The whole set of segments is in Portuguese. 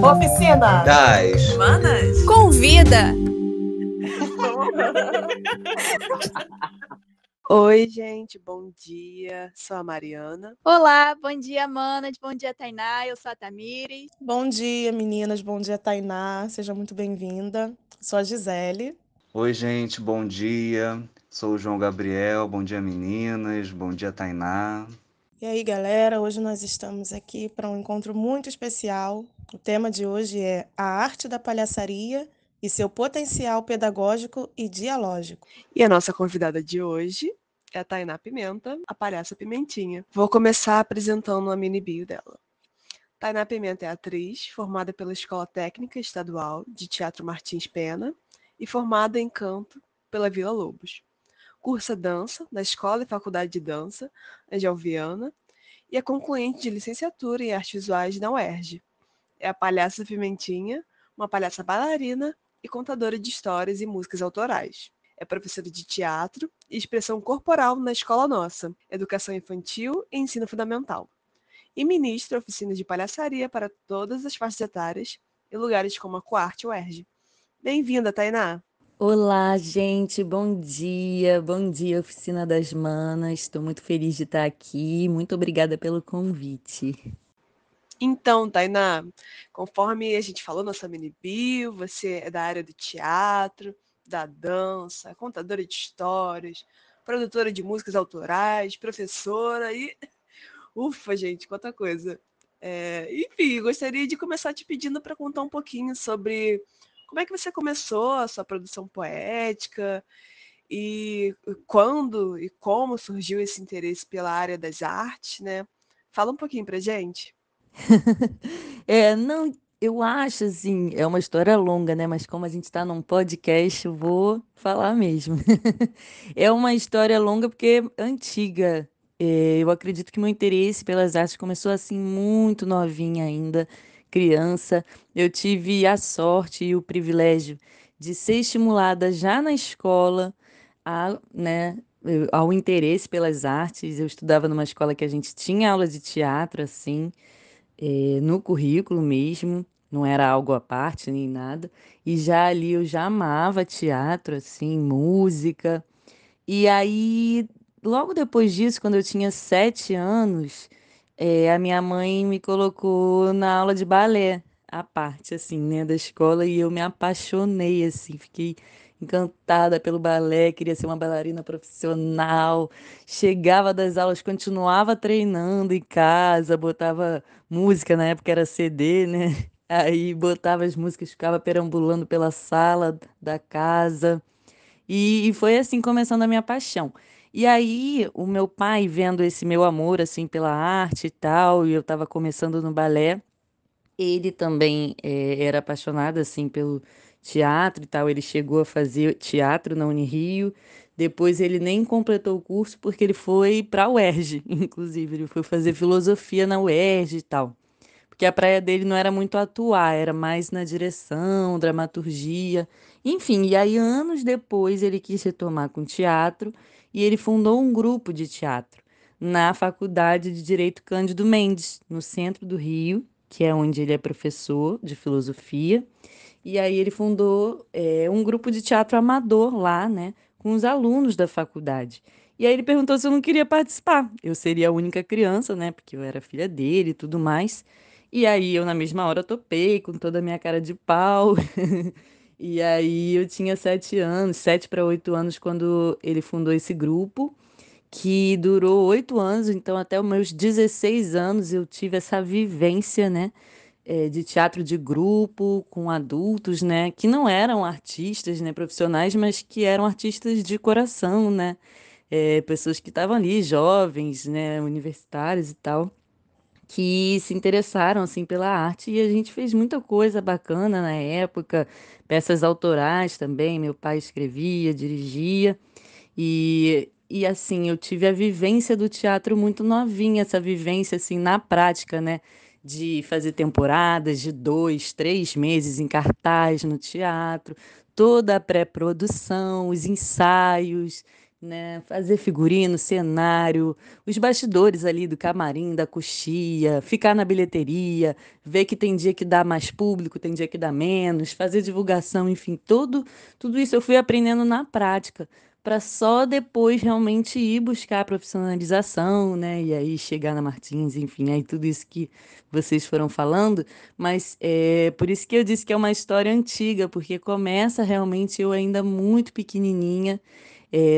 Oficina das Manas. Convida! Oi, gente, bom dia. Sou a Mariana. Olá, bom dia, Manas. Bom dia, Tainá. Eu sou a Tamires. Bom dia, meninas. Bom dia, Tainá. Seja muito bem-vinda. Sou a Gisele. Oi, gente, bom dia. Sou o João Gabriel. Bom dia, meninas. Bom dia, Tainá. E aí, galera, hoje nós estamos aqui para um encontro muito especial. O tema de hoje é a arte da palhaçaria e seu potencial pedagógico e dialógico. E a nossa convidada de hoje é a Tainá Pimenta, a palhaça Pimentinha. Vou começar apresentando a mini bio dela. Tainá Pimenta é atriz, formada pela Escola Técnica Estadual de Teatro Martins Pena e formada em canto pela Vila Lobos. Cursa dança na Escola e Faculdade de Dança, Angel Viana, e é concluinte de licenciatura em Artes Visuais na UERJ. É a palhaça Pimentinha, uma palhaça bailarina e contadora de histórias e músicas autorais. É professora de teatro e expressão corporal na Escola Nossa, Educação Infantil e Ensino Fundamental. E ministra oficinas de palhaçaria para todas as faixas etárias e lugares como a Coarte UERJ. Bem-vinda, Tainá! Olá, gente, bom dia, Oficina das Manas. Estou muito feliz de estar aqui. Muito obrigada pelo convite. Então, Tainá, conforme a gente falou nossa mini bio, você é da área do teatro, da dança, contadora de histórias, produtora de músicas autorais, professora e... Ufa, gente, quanta coisa. Enfim, gostaria de começar te pedindo para contar um pouquinho sobre como é que você começou a sua produção poética e quando e como surgiu esse interesse pela área das artes, né? Fala um pouquinho pra gente. Não, eu acho assim, é uma história longa, né? Mas como a gente está num podcast, eu vou falar mesmo. É uma história longa porque é antiga. Eu acredito que meu interesse pelas artes começou assim muito novinha ainda, criança. Eu tive a sorte e o privilégio de ser estimulada já na escola ao interesse pelas artes. Eu estudava numa escola que a gente tinha aula de teatro, assim, no currículo mesmo, não era algo à parte nem nada. E já ali eu já amava teatro, assim, música. E aí, logo depois disso, quando eu tinha 7 anos, a minha mãe me colocou na aula de balé, à parte, assim, né, da escola, e eu me apaixonei, assim, fiquei encantada pelo balé, queria ser uma bailarina profissional. Chegava das aulas, continuava treinando em casa, botava música, na época era CD, né? Aí botava as músicas, ficava perambulando pela sala da casa. E foi assim começando a minha paixão. E aí, o meu pai, vendo esse meu amor, assim, pela arte e tal, e eu estava começando no balé, ele também era apaixonado, assim, pelo teatro e tal. Ele chegou a fazer teatro na Unirio. Depois ele nem completou o curso porque ele foi para a UERJ, inclusive. Ele foi fazer filosofia na UERJ e tal. Porque a praia dele não era muito atuar, era mais na direção, dramaturgia, enfim. E aí, anos depois, ele quis retomar com teatro e ele fundou um grupo de teatro na Faculdade de Direito Cândido Mendes, no centro do Rio, que é onde ele é professor de filosofia. E aí ele fundou um grupo de teatro amador lá, né, com os alunos da faculdade. E aí ele perguntou se eu não queria participar. Eu seria a única criança, né, porque eu era filha dele e tudo mais. E aí eu na mesma hora topei com toda a minha cara de pau. E aí eu tinha 7 anos, 7 para 8 anos quando ele fundou esse grupo, que durou 8 anos. Então até os meus 16 anos eu tive essa vivência, né, de teatro de grupo com adultos, né, que não eram artistas, né, profissionais, mas que eram artistas de coração, né, pessoas que estavam ali, jovens, né, universitários e tal, que se interessaram assim pela arte e a gente fez muita coisa bacana na época, peças autorais também, meu pai escrevia, dirigia e assim eu tive a vivência do teatro muito novinha, essa vivência assim na prática, né? De fazer temporadas de 2, 3 meses em cartaz no teatro, toda a pré-produção, os ensaios, né? Fazer figurino, cenário, os bastidores ali do camarim, da coxia, ficar na bilheteria, ver que tem dia que dá mais público, tem dia que dá menos, fazer divulgação, enfim, tudo isso eu fui aprendendo na prática, para só depois realmente ir buscar a profissionalização, né? E aí chegar na Martins, enfim, aí tudo isso que vocês foram falando, mas é por isso que eu disse que é uma história antiga, porque começa realmente eu ainda muito pequenininha,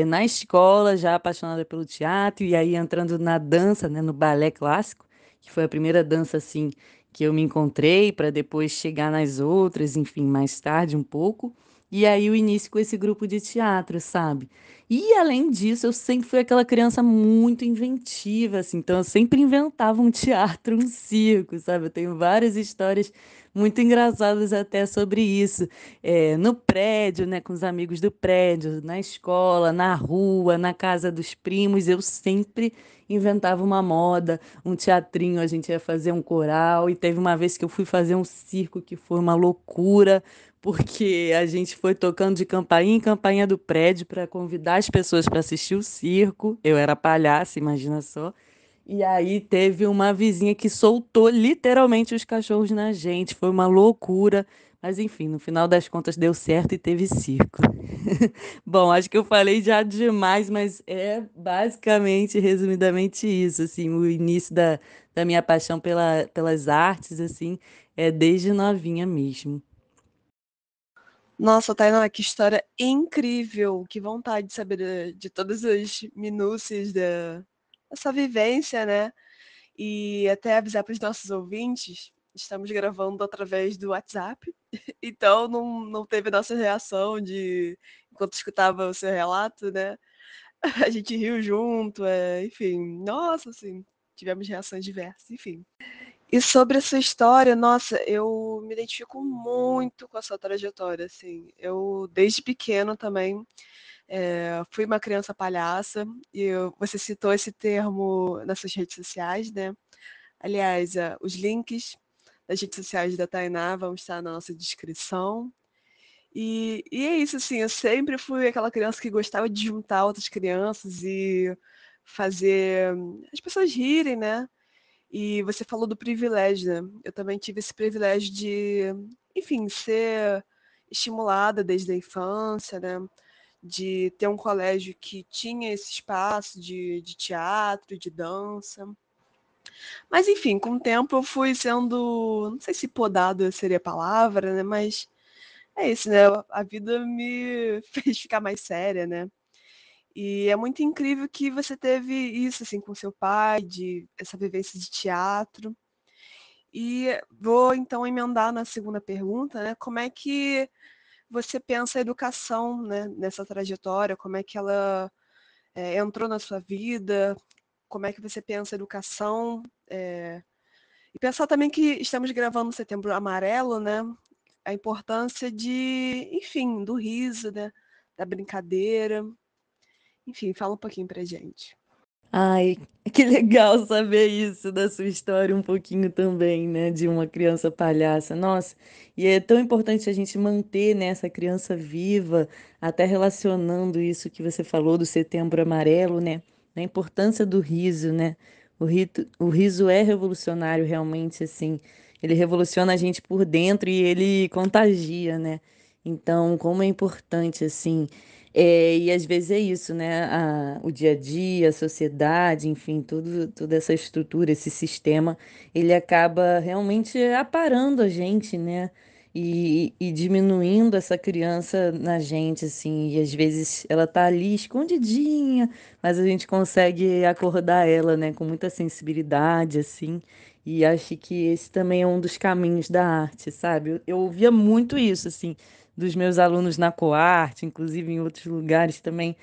na escola, já apaixonada pelo teatro, e aí entrando na dança, né, no balé clássico, que foi a primeira dança assim que eu me encontrei, para depois chegar nas outras, enfim, mais tarde um pouco. E aí o início com esse grupo de teatro, sabe? E além disso, eu sempre fui aquela criança muito inventiva, assim, então eu sempre inventava um teatro, um circo, sabe? Eu tenho várias histórias muito engraçadas até sobre isso, no prédio, né, com os amigos do prédio, na escola, na rua, na casa dos primos, eu sempre inventava uma moda, um teatrinho, a gente ia fazer um coral, e teve uma vez que eu fui fazer um circo que foi uma loucura, porque a gente foi tocando de campainha em campainha do prédio para convidar as pessoas para assistir o circo. Eu era palhaça, imagina só. E aí teve uma vizinha que soltou literalmente os cachorros na gente. Foi uma loucura. Mas enfim, no final das contas deu certo e teve circo. Bom, acho que eu falei já demais, mas é basicamente, resumidamente isso, assim, o início da minha paixão pelas artes, assim, é desde novinha mesmo. Nossa, Tainá, que história incrível! Que vontade de saber de todas as minúcias dessa vivência, né? E até avisar para os nossos ouvintes, estamos gravando através do WhatsApp, então não teve nossa reação de enquanto escutava o seu relato, né? A gente riu junto, enfim, nossa, assim, tivemos reações diversas, enfim. E sobre a sua história, nossa, eu me identifico muito com a sua trajetória, assim. Eu, desde pequeno também, fui uma criança palhaça, e você citou esse termo nas suas redes sociais, né? Aliás, os links das redes sociais da Tainá vão estar na nossa descrição. E é isso, assim, eu sempre fui aquela criança que gostava de juntar outras crianças e fazer as pessoas rirem, né? E você falou do privilégio, né? Eu também tive esse privilégio de, enfim, ser estimulada desde a infância, né? De ter um colégio que tinha esse espaço de teatro, de dança. Mas, enfim, com o tempo eu fui sendo, não sei se podado seria a palavra, né? Mas é isso, né? A vida me fez ficar mais séria, né? E é muito incrível que você teve isso, assim, com seu pai, de essa vivência de teatro. E vou, então, emendar na segunda pergunta, né? Como é que você pensa a educação, né, nessa trajetória? Como é que ela entrou na sua vida? Como é que você pensa a educação? E pensar também que estamos gravando no Setembro Amarelo, né? A importância de, enfim, do riso, né? Da brincadeira. Enfim, fala um pouquinho pra gente. Ai, que legal saber isso da sua história um pouquinho também, né, de uma criança palhaça. Nossa, e é tão importante a gente manter, né, essa criança viva, até relacionando isso que você falou do Setembro Amarelo, né, da importância do riso, né? O riso é revolucionário realmente, assim. Ele revoluciona a gente por dentro e ele contagia, né? Então, como é importante, assim. E às vezes é isso, né? O dia a dia, a sociedade, enfim, toda essa estrutura, esse sistema, ele acaba realmente aparando a gente, né? E diminuindo essa criança na gente, assim, e às vezes ela tá ali escondidinha, mas a gente consegue acordar ela, né, com muita sensibilidade, assim, e acho que esse também é um dos caminhos da arte, sabe? Eu ouvia muito isso, assim, dos meus alunos na Coarte, inclusive em outros lugares também,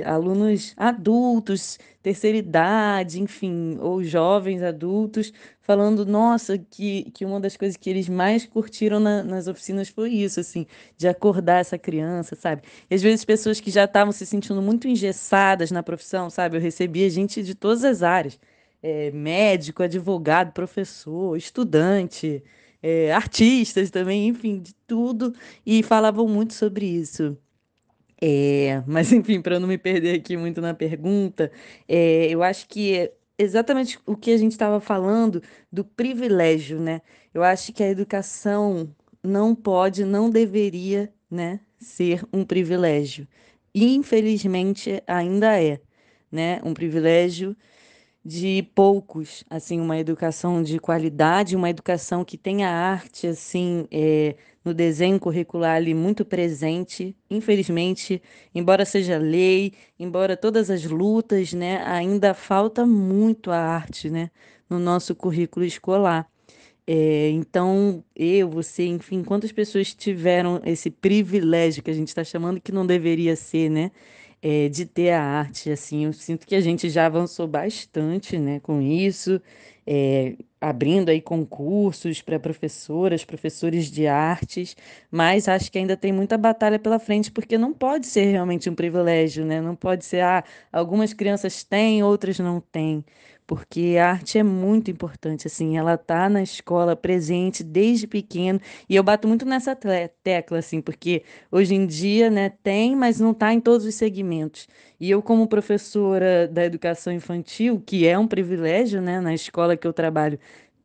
alunos adultos, terceira idade, enfim, ou jovens adultos, falando, nossa, que uma das coisas que eles mais curtiram nas oficinas foi isso, assim, de acordar essa criança, sabe? E às vezes pessoas que já estavam se sentindo muito engessadas na profissão, sabe? Eu recebia gente de todas as áreas. Médico, advogado, professor, estudante, artistas também, enfim, de tudo, e falavam muito sobre isso. Mas enfim, para eu não me perder aqui muito na pergunta, eu acho que é exatamente o que a gente estava falando do privilégio, né? Eu acho que a educação não pode, não deveria, né, ser um privilégio. E, infelizmente, ainda é, né? Um privilégio de poucos, assim, uma educação de qualidade, uma educação que tenha arte, assim, no desenho curricular ali muito presente. Infelizmente, embora seja lei, embora todas as lutas, né, ainda falta muito a arte, né, no nosso currículo escolar. Então, você, enfim, quantas pessoas tiveram esse privilégio que a gente está chamando que não deveria ser, né? De ter a arte, assim, eu sinto que a gente já avançou bastante, né, com isso, abrindo aí concursos para professoras, professores de artes, mas acho que ainda tem muita batalha pela frente, porque não pode ser realmente um privilégio, né? Não pode ser, algumas crianças têm, outras não têm. Porque a arte é muito importante, assim, ela tá na escola presente desde pequeno, e eu bato muito nessa tecla, assim, porque hoje em dia, né, tem, mas não está em todos os segmentos. E eu, como professora da educação infantil, que é um privilégio, né, na escola que eu trabalho,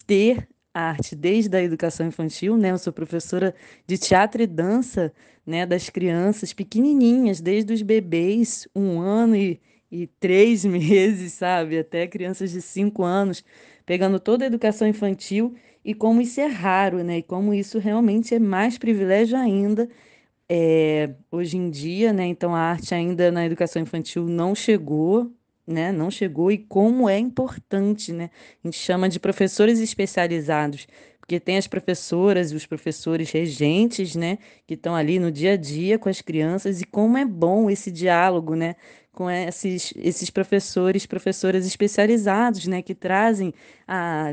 ter arte desde a educação infantil, né? Eu sou professora de teatro e dança, né, das crianças pequenininhas, desde os bebês, 1 ano e 3 meses, sabe? Até crianças de 5 anos, pegando toda a educação infantil e como isso é raro, né? E como isso realmente é mais privilégio ainda hoje em dia, né? Então a arte ainda na educação infantil não chegou, né? Não chegou e como é importante, né? A gente chama de professores especializados, porque tem as professoras e os professores regentes, né? Que estão ali no dia a dia com as crianças e como é bom esse diálogo, né? Com esses professores, professoras especializados, né? Que trazem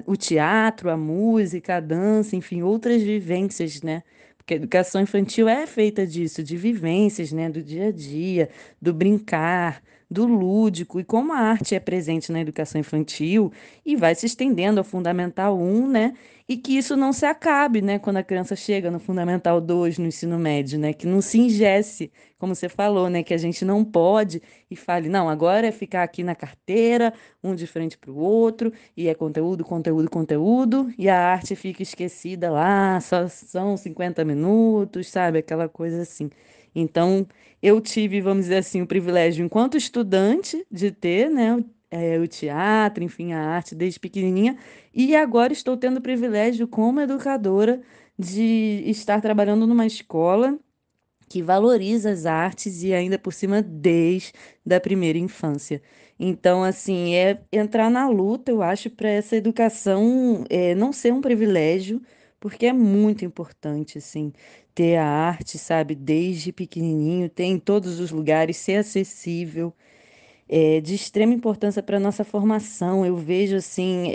o teatro, a música, a dança, enfim, outras vivências, né? Porque a educação infantil é feita disso, de vivências, né, do dia a dia, do brincar, do lúdico. E como a arte é presente na educação infantil e vai se estendendo ao Fundamental 1, né, e que isso não se acabe, né, quando a criança chega no Fundamental 2, no ensino médio, né, que não se ingesse, como você falou, né, que a gente não pode e fale, não, agora é ficar aqui na carteira, um de frente para o outro, e é conteúdo, conteúdo, conteúdo, e a arte fica esquecida lá, só são 50 minutos, sabe? Aquela coisa assim. Então, eu tive, vamos dizer assim, o privilégio, enquanto estudante, de ter, né, o teatro, enfim, a arte desde pequenininha, e agora estou tendo o privilégio, como educadora, de estar trabalhando numa escola que valoriza as artes e ainda por cima desde a primeira infância. Então, assim, é entrar na luta, eu acho, para essa educação não ser um privilégio, porque é muito importante, assim, ter a arte, sabe, desde pequenininho, ter em todos os lugares, ser acessível, de extrema importância para a nossa formação. Eu vejo assim,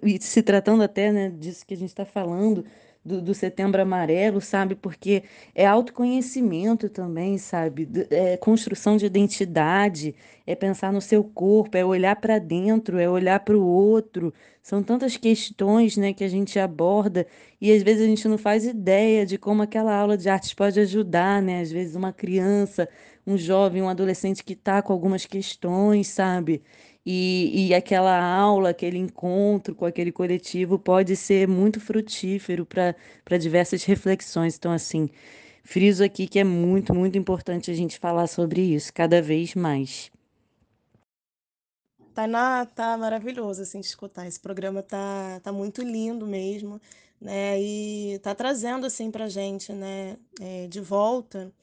e se tratando até, né, disso que a gente está falando, do Setembro Amarelo, sabe? Porque é autoconhecimento também, sabe? É construção de identidade, é pensar no seu corpo, é olhar para dentro, é olhar para o outro. São tantas questões, né, que a gente aborda e às vezes a gente não faz ideia de como aquela aula de artes pode ajudar, né? Às vezes uma criança, um jovem, um adolescente que está com algumas questões, sabe? E aquela aula, aquele encontro com aquele coletivo pode ser muito frutífero para diversas reflexões. Então, assim, friso aqui que é muito, muito importante a gente falar sobre isso cada vez mais. Tainá, tá maravilhoso assim de escutar. Esse programa tá muito lindo mesmo, né? E tá trazendo assim pra gente, né, de volta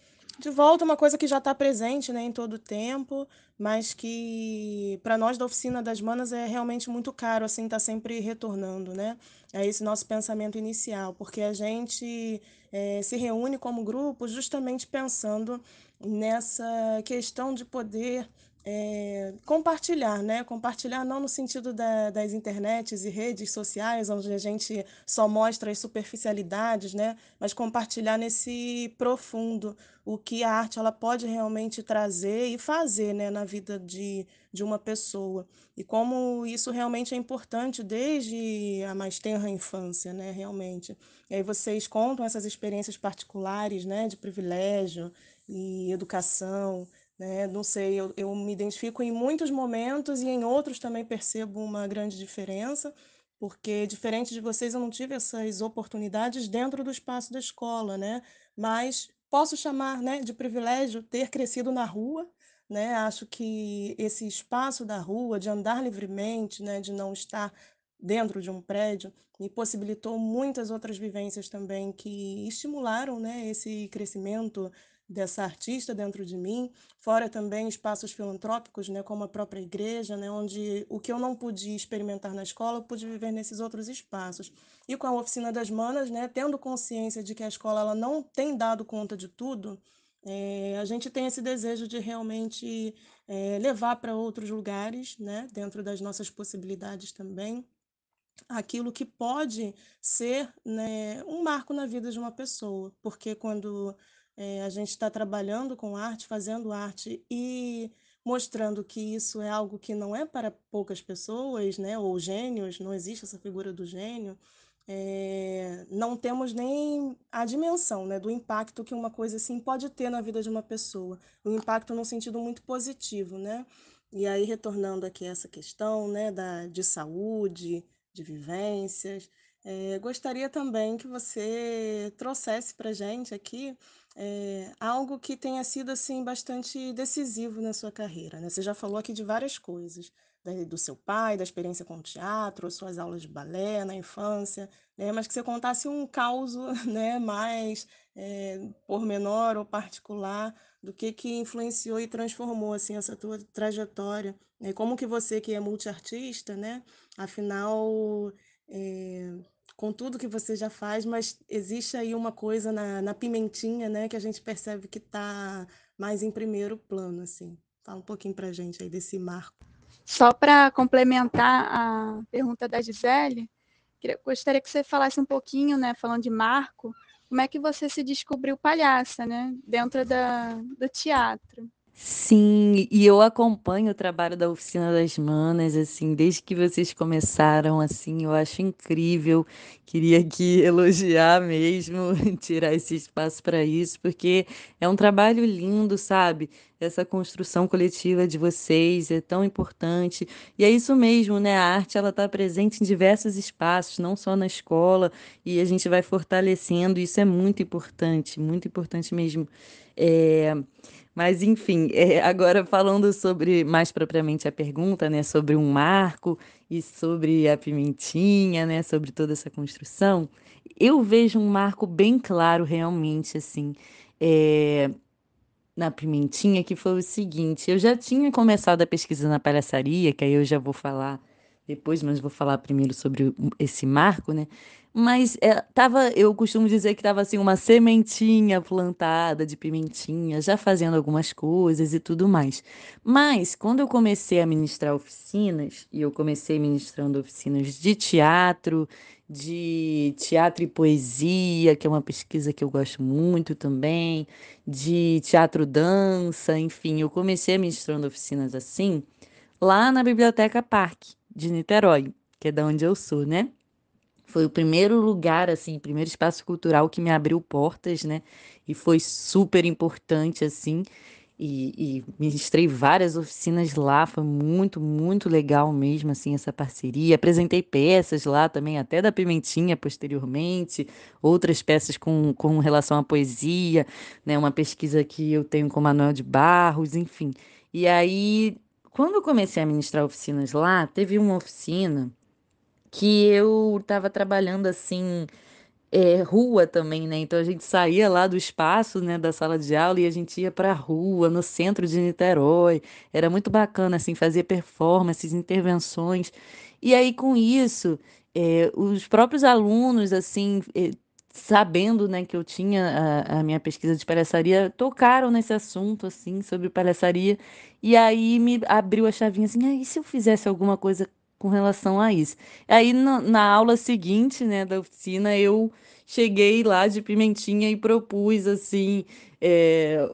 uma coisa que já está presente, né, em todo o tempo, mas que para nós da Oficina das Manas é realmente muito caro assim tá sempre retornando, né? A esse nosso pensamento inicial, porque a gente se reúne como grupo justamente pensando nessa questão de poder compartilhar, né? Compartilhar não no sentido das internets e redes sociais, onde a gente só mostra as superficialidades, né? Mas compartilhar nesse profundo, o que a arte ela pode realmente trazer e fazer, né, na vida de uma pessoa. E como isso realmente é importante desde a mais tenra infância, né? Realmente. E aí vocês contam essas experiências particulares, né, de privilégio e educação, né? Não sei, eu me identifico em muitos momentos e em outros também percebo uma grande diferença, porque diferente de vocês, eu não tive essas oportunidades dentro do espaço da escola, né? Mas posso chamar, né, de privilégio ter crescido na rua, né? Acho que esse espaço da rua, de andar livremente, né, de não estar dentro de um prédio, me possibilitou muitas outras vivências também que estimularam, né, esse crescimento dessa artista dentro de mim. Fora também espaços filantrópicos, né, como a própria igreja, né, onde o que eu não pude experimentar na escola, eu pude viver nesses outros espaços. E com a Oficina das Manas, né, tendo consciência de que a escola ela não tem dado conta de tudo, a gente tem esse desejo de realmente levar para outros lugares, né, dentro das nossas possibilidades também, aquilo que pode ser, né, um marco na vida de uma pessoa, porque quando a gente está trabalhando com arte, fazendo arte e mostrando que isso é algo que não é para poucas pessoas, né, ou gênios, não existe essa figura do gênio, não temos nem a dimensão, né, do impacto que uma coisa assim pode ter na vida de uma pessoa, o impacto num sentido muito positivo, né? E aí retornando aqui a essa questão, né, de saúde, de vivências. Gostaria também que você trouxesse para a gente aqui algo que tenha sido assim bastante decisivo na sua carreira, né? Você já falou aqui de várias coisas, do seu pai, da experiência com o teatro, suas aulas de balé na infância, né? Mas que você contasse um causo, né, mais pormenor ou particular do que influenciou e transformou assim essa tua trajetória, né? Como que você que é multiartista, né? Afinal, eh, com tudo que você já faz, mas existe aí uma coisa na pimentinha, né, que a gente percebe que está mais em primeiro plano, assim. Fala um pouquinho pra gente aí desse marco. Só para complementar a pergunta da Gisele, gostaria que você falasse um pouquinho, né, falando de Marco, como é que você se descobriu palhaça, né, dentro do teatro? Sim, e eu acompanho o trabalho da Oficina das Manas, assim, desde que vocês começaram, assim, eu acho incrível. Queria aqui elogiar mesmo, tirar esse espaço para isso, porque é um trabalho lindo, sabe? Essa construção coletiva de vocês é tão importante. E é isso mesmo, né? A arte, ela está presente em diversos espaços, não só na escola, e a gente vai fortalecendo, isso é muito importante mesmo. É, mas, enfim, agora falando sobre mais propriamente a pergunta, né, sobre um marco e sobre a pimentinha, né, sobre toda essa construção, eu vejo um marco bem claro realmente, assim, eh, na pimentinha, que foi o seguinte: eu já tinha começado a pesquisa na palhaçaria, que aí eu já vou falar depois, mas vou falar primeiro sobre esse marco, né? Mas eu costumo dizer que estava assim uma sementinha plantada de pimentinha, já fazendo algumas coisas e tudo mais. Mas quando eu comecei a ministrar oficinas, e eu comecei ministrando oficinas de teatro e poesia, que é uma pesquisa que eu gosto muito também, de teatro dança, enfim, eu comecei ministrando oficinas assim, lá na Biblioteca Parque de Niterói, que é da onde eu sou, né? Foi o primeiro lugar, assim, primeiro espaço cultural que me abriu portas, né? E foi super importante, assim. E ministrei várias oficinas lá, foi muito, muito legal mesmo, assim, essa parceria. Apresentei peças lá também, até da Pimentinha posteriormente, outras peças com relação à poesia, né? Uma pesquisa que eu tenho com Manuel de Barros, enfim. E aí, quando eu comecei a ministrar oficinas lá, teve uma oficina que eu estava trabalhando assim, rua também, né? Então a gente saía lá do espaço, né, da sala de aula e a gente ia para a rua, no centro de Niterói. Era muito bacana, assim, fazer performances, intervenções. E aí com isso, os próprios alunos, assim, sabendo, né, que eu tinha a minha pesquisa de palhaçaria, tocaram nesse assunto, assim, sobre palhaçaria, e aí me abriu a chavinha assim, ah, e se eu fizesse alguma coisa com relação a isso? Aí na aula seguinte, né, da oficina, eu cheguei lá de Pimentinha e propus, assim,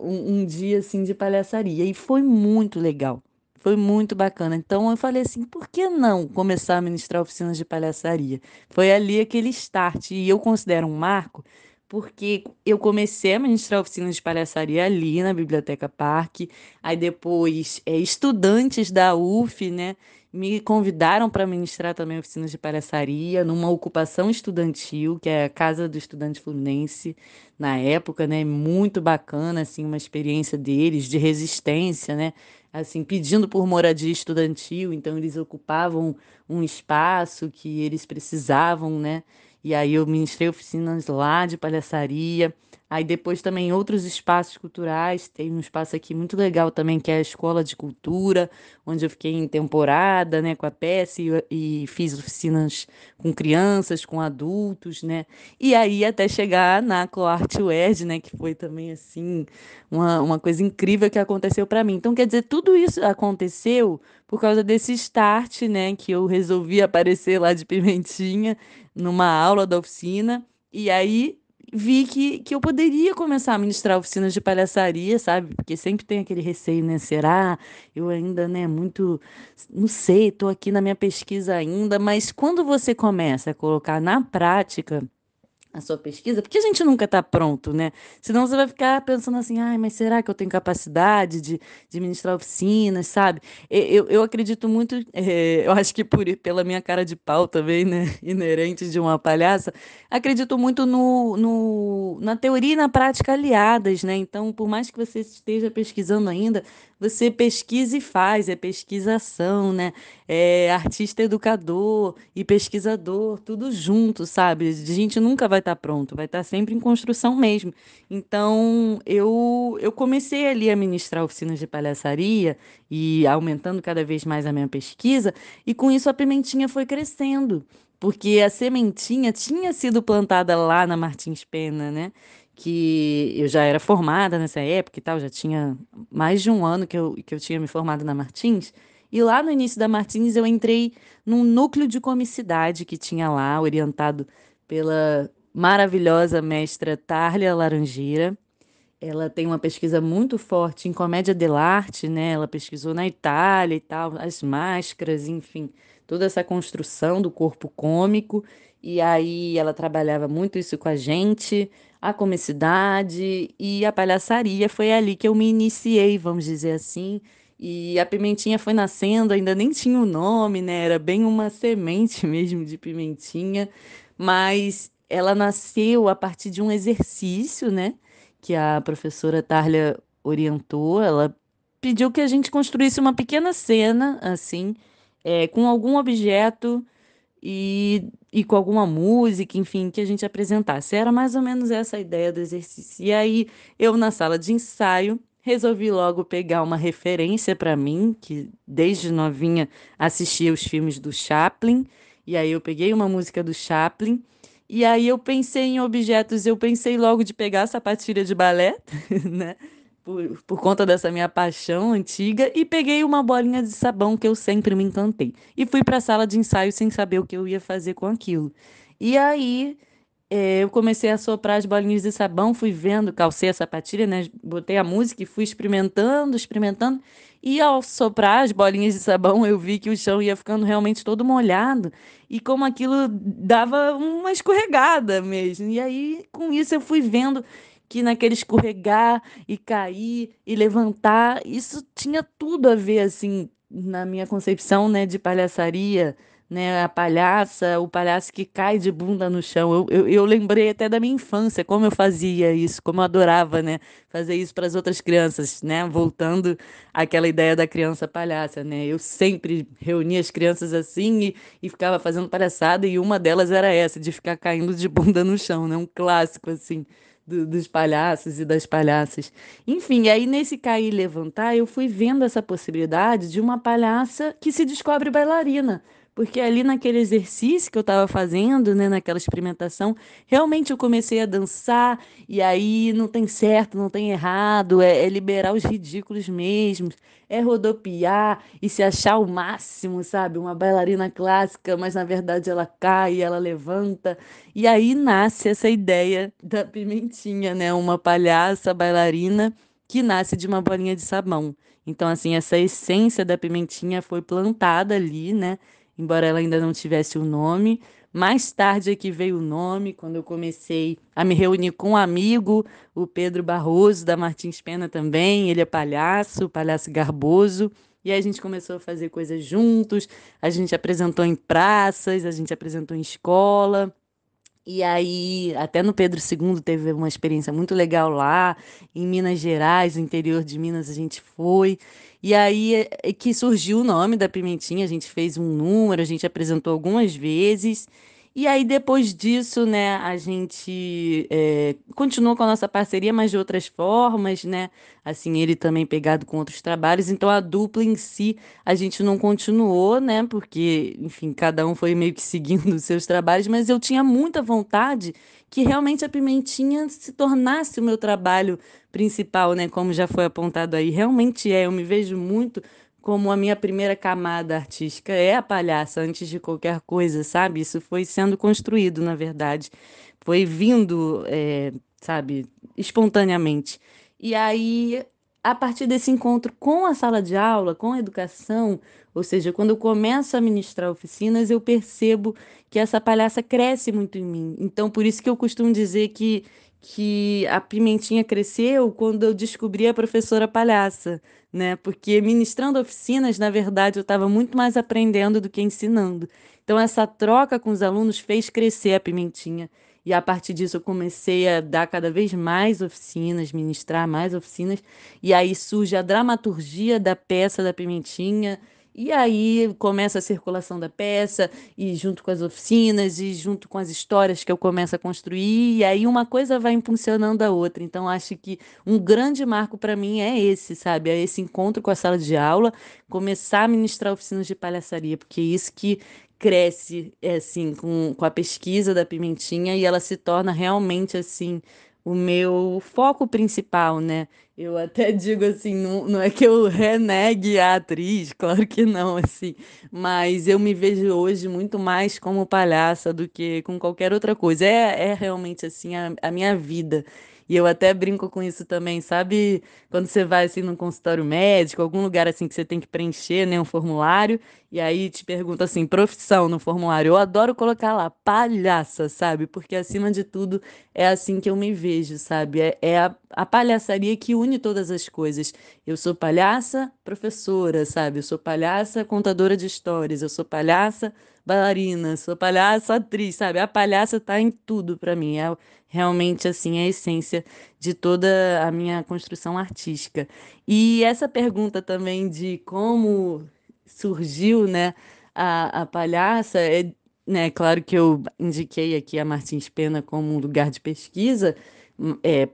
um dia, assim, de palhaçaria, e foi muito legal. Foi muito bacana. Então eu falei assim, por que não começar a ministrar oficinas de palhaçaria? Foi ali aquele start. E eu considero um marco, porque eu comecei a ministrar oficinas de palhaçaria ali na Biblioteca Parque. Aí depois, estudantes da UF, né, me convidaram para ministrar também oficinas de palhaçaria numa ocupação estudantil, que é a Casa do Estudante Fluminense, na época, né, muito bacana, assim, uma experiência deles de resistência, né, assim, pedindo por moradia estudantil, então eles ocupavam um espaço que eles precisavam, né? E aí eu ministrei oficinas lá de palhaçaria. Aí depois também outros espaços culturais. Tem um espaço aqui muito legal também, que é a Escola de Cultura, onde eu fiquei em temporada, né, com a peça e fiz oficinas com crianças, com adultos, né? E aí até chegar na Coart UERJ, né, que foi também assim uma coisa incrível que aconteceu para mim. Então, quer dizer, tudo isso aconteceu por causa desse start, né, que eu resolvi aparecer lá de Pimentinha numa aula da oficina, e aí vi que eu poderia começar a ministrar oficinas de palhaçaria, sabe? Porque sempre tem aquele receio, né? Será? Eu ainda, né, muito, não sei, estou aqui na minha pesquisa ainda, mas quando você começa a colocar na prática a sua pesquisa, porque a gente nunca está pronto, né? Senão você vai ficar pensando assim, ai, mas será que eu tenho capacidade de ministrar oficinas, sabe? Eu acredito muito, eu acho que pela minha cara de pau também, né? Inerente de uma palhaça, acredito muito na teoria e na prática aliadas, né? Então, por mais que você esteja pesquisando ainda, você pesquisa e faz, é pesquisação, né? É artista educador e pesquisador, tudo junto, sabe? A gente nunca vai estar pronto, vai estar sempre em construção mesmo. Então, eu comecei ali a ministrar oficinas de palhaçaria e aumentando cada vez mais a minha pesquisa, e com isso a pimentinha foi crescendo, porque a sementinha tinha sido plantada lá na Martins Pena, né? Que eu já era formada nessa época e tal, já tinha mais de um ano que eu tinha me formado na Martins. E lá no início da Martins eu entrei num núcleo de comicidade que tinha lá, orientado pela maravilhosa mestra Tárlia Laranjeira. Ela tem uma pesquisa muito forte em comédia dell'arte, né? Ela pesquisou na Itália e tal, as máscaras, enfim, toda essa construção do corpo cômico. E aí ela trabalhava muito isso com a gente, a comicidade e a palhaçaria. Foi ali que eu me iniciei, vamos dizer assim. E a pimentinha foi nascendo, ainda nem tinha o nome, né? Era bem uma semente mesmo de pimentinha, mas ela nasceu a partir de um exercício, né? Que a professora Tárlia orientou, ela pediu que a gente construísse uma pequena cena, assim, com algum objeto e com alguma música, enfim, que a gente apresentasse. Era mais ou menos essa a ideia do exercício. E aí, eu, na sala de ensaio, resolvi logo pegar uma referência para mim, que desde novinha assistia os filmes do Chaplin, e aí eu peguei uma música do Chaplin. E aí eu pensei em objetos, eu pensei logo de pegar a sapatilha de balé, né? Por conta dessa minha paixão antiga, e peguei uma bolinha de sabão que eu sempre me encantei. E fui para a sala de ensaio sem saber o que eu ia fazer com aquilo. E aí eu comecei a soprar as bolinhas de sabão, fui vendo, calcei a sapatilha, né? Botei a música e fui experimentando, experimentando. E ao soprar as bolinhas de sabão, eu vi que o chão ia ficando realmente todo molhado. E como aquilo dava uma escorregada mesmo. E aí, com isso, eu fui vendo que naquele escorregar e cair e levantar, isso tinha tudo a ver, assim, na minha concepção, né, de palhaçaria, né, a palhaça, o palhaço que cai de bunda no chão. Eu lembrei até da minha infância, como eu fazia isso, como eu adorava, né, fazer isso para as outras crianças, né, voltando àquela ideia da criança palhaça, né. Eu sempre reunia as crianças assim e ficava fazendo palhaçada, e uma delas era essa, de ficar caindo de bunda no chão, né, um clássico, assim, dos palhaços e das palhaças. Enfim, aí nesse cair e levantar, eu fui vendo essa possibilidade de uma palhaça que se descobre bailarina. porque ali naquele exercício que eu estava fazendo, né, naquela experimentação, realmente eu comecei a dançar, e aí não tem certo, não tem errado, é liberar os ridículos mesmos, é rodopiar e se achar o máximo, sabe? Uma bailarina clássica, mas na verdade ela cai, ela levanta. E aí nasce essa ideia da pimentinha, né? Uma palhaça bailarina que nasce de uma bolinha de sabão. Então, assim, essa essência da pimentinha foi plantada ali, né? Embora ela ainda não tivesse o nome. Mais tarde é que veio o nome, quando eu comecei a me reunir com um amigo, o Pedro Barroso, da Martins Pena também. Ele é palhaço garboso. E aí a gente começou a fazer coisas juntos. A gente apresentou em praças, a gente apresentou em escola. E aí, até no Pedro II teve uma experiência muito legal lá, em Minas Gerais, no interior de Minas a gente foi. E aí é que surgiu o nome da Pimentinha, a gente fez um número, a gente apresentou algumas vezes. E aí, depois disso, né, a gente continuou com a nossa parceria, mas de outras formas, né? Assim, ele também pegado com outros trabalhos. Então, a dupla em si a gente não continuou, né? Porque, enfim, cada um foi meio que seguindo os seus trabalhos, mas eu tinha muita vontade que realmente a Pimentinha se tornasse o meu trabalho principal, né? Como já foi apontado aí, realmente é. Eu me vejo muito como a minha primeira camada artística é a palhaça, antes de qualquer coisa, sabe? Isso foi sendo construído, na verdade. Foi vindo, sabe, espontaneamente. E aí a partir desse encontro com a sala de aula, com a educação, ou seja, quando eu começo a ministrar oficinas, eu percebo que essa palhaça cresce muito em mim. Então, por isso que eu costumo dizer que a pimentinha cresceu quando eu descobri a professora palhaça, né? Porque ministrando oficinas, na verdade, eu estava muito mais aprendendo do que ensinando. Então, essa troca com os alunos fez crescer a pimentinha. E a partir disso eu comecei a dar cada vez mais oficinas, ministrar mais oficinas, e aí surge a dramaturgia da peça da Pimentinha, e aí começa a circulação da peça, e junto com as oficinas, e junto com as histórias que eu começo a construir, e aí uma coisa vai impulsionando a outra. Então acho que um grande marco para mim é esse, sabe? É esse encontro com a sala de aula, começar a ministrar oficinas de palhaçaria, porque é isso que cresce assim com a pesquisa da Pimentinha e ela se torna realmente assim o meu foco principal, né? Eu até digo assim, não é que eu renegue a atriz, claro que não, assim, mas eu me vejo hoje muito mais como palhaça do que com qualquer outra coisa. É realmente assim a minha vida. E eu até brinco com isso também, sabe? Quando você vai assim num consultório médico, algum lugar assim que você tem que preencher, né, um formulário, e aí te pergunta assim, profissão no formulário. Eu adoro colocar lá, palhaça, sabe? Porque acima de tudo é assim que eu me vejo, sabe? É a palhaçaria que une todas as coisas. Eu sou palhaça, professora, sabe? Eu sou palhaça, contadora de histórias. Eu sou palhaça, bailarina. Sou palhaça, atriz, sabe? A palhaça tá em tudo pra mim. É realmente, assim, a essência de toda a minha construção artística. E essa pergunta também de como surgiu, né, a palhaça, né, claro que eu indiquei aqui a Martins Pena como um lugar de pesquisa,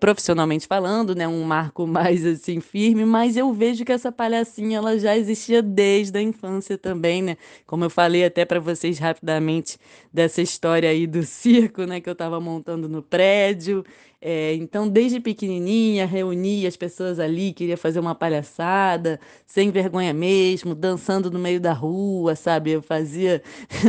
profissionalmente falando, né, um marco mais assim firme, mas eu vejo que essa palhacinha ela já existia desde a infância também, né? Como eu falei até para vocês rapidamente dessa história aí do circo, né, que eu estava montando no prédio. Então, desde pequenininha, reunia as pessoas ali, queria fazer uma palhaçada, sem vergonha mesmo, dançando no meio da rua, sabe? Eu fazia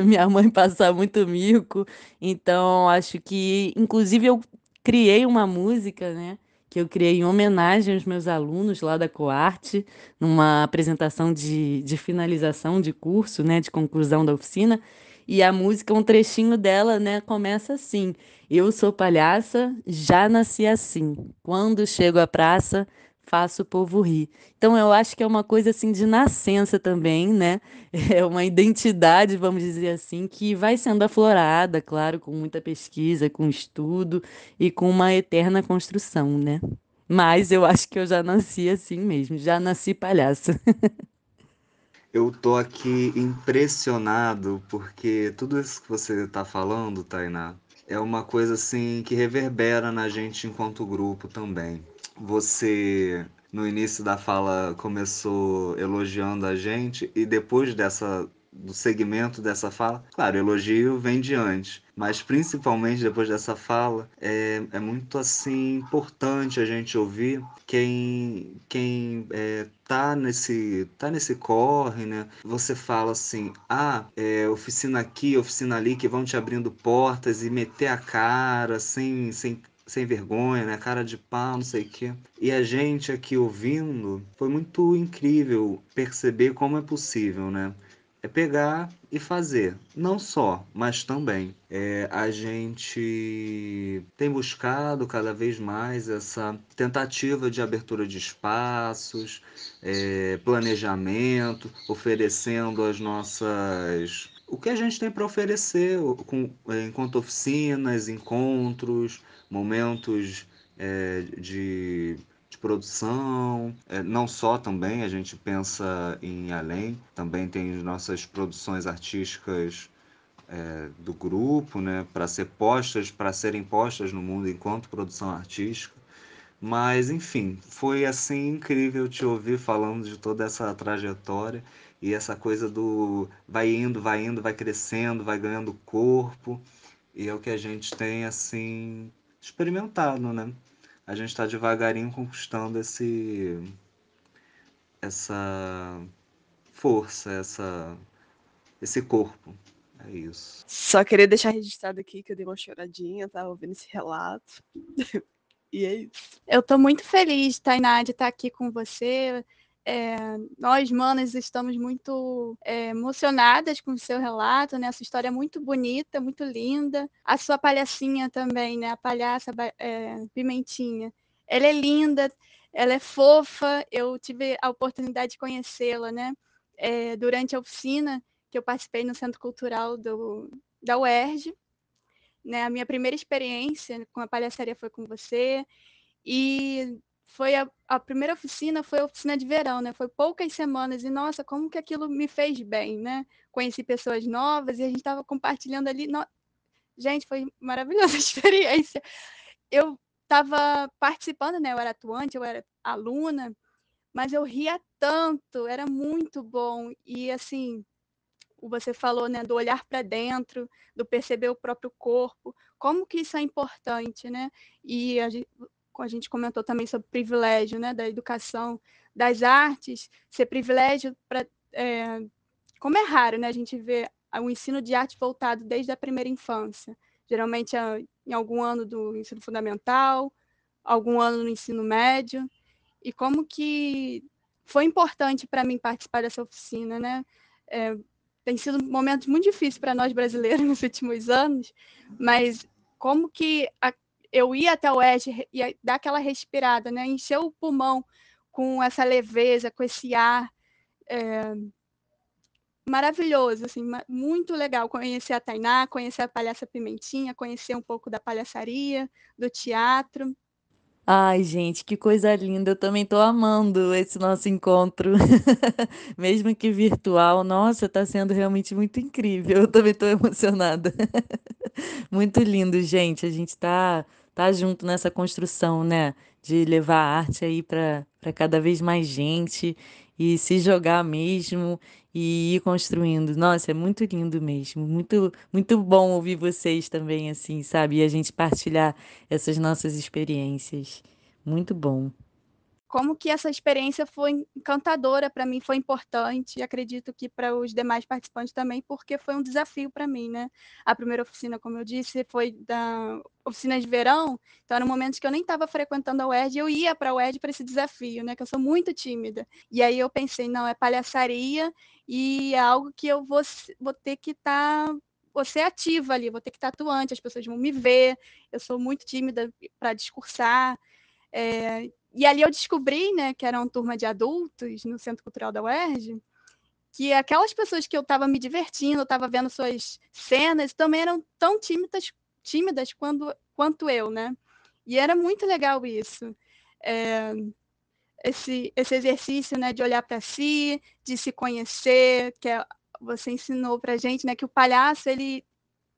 minha mãe passar muito mico. Então, acho que, inclusive, eu criei uma música, né? Que eu criei em homenagem aos meus alunos lá da Coarte, numa apresentação de finalização de curso, né? De conclusão da oficina. E a música, um trechinho dela, né? Começa assim: eu sou palhaça, já nasci assim. Quando chego à praça, faço o povo rir. Então eu acho que é uma coisa assim de nascença também, né? É uma identidade, vamos dizer assim, que vai sendo aflorada, claro, com muita pesquisa, com estudo e com uma eterna construção, né? Mas eu acho que eu já nasci assim mesmo, já nasci palhaça. Eu tô aqui impressionado porque tudo isso que você está falando, Tainá, é uma coisa assim que reverbera na gente enquanto grupo também. Você no início da fala começou elogiando a gente e depois do segmento dessa fala. Claro, o elogio vem de antes, mas principalmente depois dessa fala, é muito assim importante a gente ouvir quem tá nesse corre, né? Você fala assim, oficina aqui, oficina ali, que vão te abrindo portas e meter a cara sem vergonha, né? Cara de pau, não sei o quê. E a gente aqui ouvindo, foi muito incrível perceber como é possível, né? É pegar e fazer. Não só, mas também. A gente tem buscado cada vez mais essa tentativa de abertura de espaços, planejamento, oferecendo as nossas. O que a gente tem para oferecer enquanto oficinas, encontros, momentos de produção, não só também, a gente pensa em além, também tem nossas produções artísticas do grupo, né, para serem postas no mundo enquanto produção artística. Mas, enfim, foi assim incrível te ouvir falando de toda essa trajetória e essa coisa do vai indo, vai crescendo, vai ganhando corpo, e é o que a gente tem assim experimentado, né? A gente está devagarinho conquistando essa força, esse corpo. É isso. Só queria deixar registrado aqui que eu dei uma choradinha, tava ouvindo esse relato. E é isso. Eu estou muito feliz, Tainá, de estar aqui com você. Nós, manas, estamos muito emocionadas com o seu relato, né? A sua história é muito bonita, muito linda. A sua palhacinha também, né? A palhaça Pimentinha. Ela é linda, ela é fofa. Eu tive a oportunidade de conhecê-la, né? Durante a oficina que eu participei no Centro Cultural da UERJ. Né? A minha primeira experiência com a palhaçaria foi com você. E foi a primeira oficina, foi a oficina de verão, né? Foi poucas semanas e nossa, como que aquilo me fez bem, né? Conheci pessoas novas e a gente estava compartilhando ali. Gente, foi maravilhosa a experiência. Eu estava participando, né? Eu era atuante, eu era aluna, mas eu ria tanto, era muito bom. E assim, você falou, né, do olhar para dentro, do perceber o próprio corpo, como que isso é importante, né? E a gente comentou também sobre o privilégio, né, da educação, das artes, ser privilégio para como é raro, né, a gente vê o ensino de arte voltado desde a primeira infância, geralmente em algum ano do ensino fundamental, algum ano no ensino médio, e como que foi importante para mim participar dessa oficina, né? Tem sido momentos muito difíceis para nós brasileiros nos últimos anos, mas como que eu ia até o Oeste e dar aquela respirada, né? Encher o pulmão com essa leveza, com esse ar maravilhoso, assim, muito legal conhecer a Tainá, conhecer a Palhaça Pimentinha, conhecer um pouco da palhaçaria, do teatro. Ai, gente, que coisa linda. Eu também tô amando esse nosso encontro. Mesmo que virtual. Nossa, tá sendo realmente muito incrível. Eu também tô emocionada. Muito lindo, gente. A gente tá junto nessa construção, né? De levar a arte aí para cada vez mais gente e se jogar mesmo e ir construindo. Nossa, é muito lindo mesmo. Muito, muito bom ouvir vocês também, assim, sabe? E a gente partilhar essas nossas experiências. Muito bom. Como que essa experiência foi encantadora para mim, foi importante, e acredito que para os demais participantes também, porque foi um desafio para mim, né? A primeira oficina, como eu disse, foi da oficina de verão, então eram momentos que eu nem estava frequentando a UERJ, eu ia para a UERJ para esse desafio, né? Que eu sou muito tímida. E aí eu pensei, não, é palhaçaria e é algo que eu vou ter que estar vou ser ativa ali, vou ter que estar atuante, as pessoas vão me ver, eu sou muito tímida para discursar, e ali eu descobri, né, que era uma turma de adultos no Centro Cultural da UERJ, que aquelas pessoas que eu estava me divertindo, eu estava vendo suas cenas, também eram tão tímidas quanto eu, né? E era muito legal isso. É, esse exercício, né, de olhar para si, de se conhecer, você ensinou para gente, né, que o palhaço ele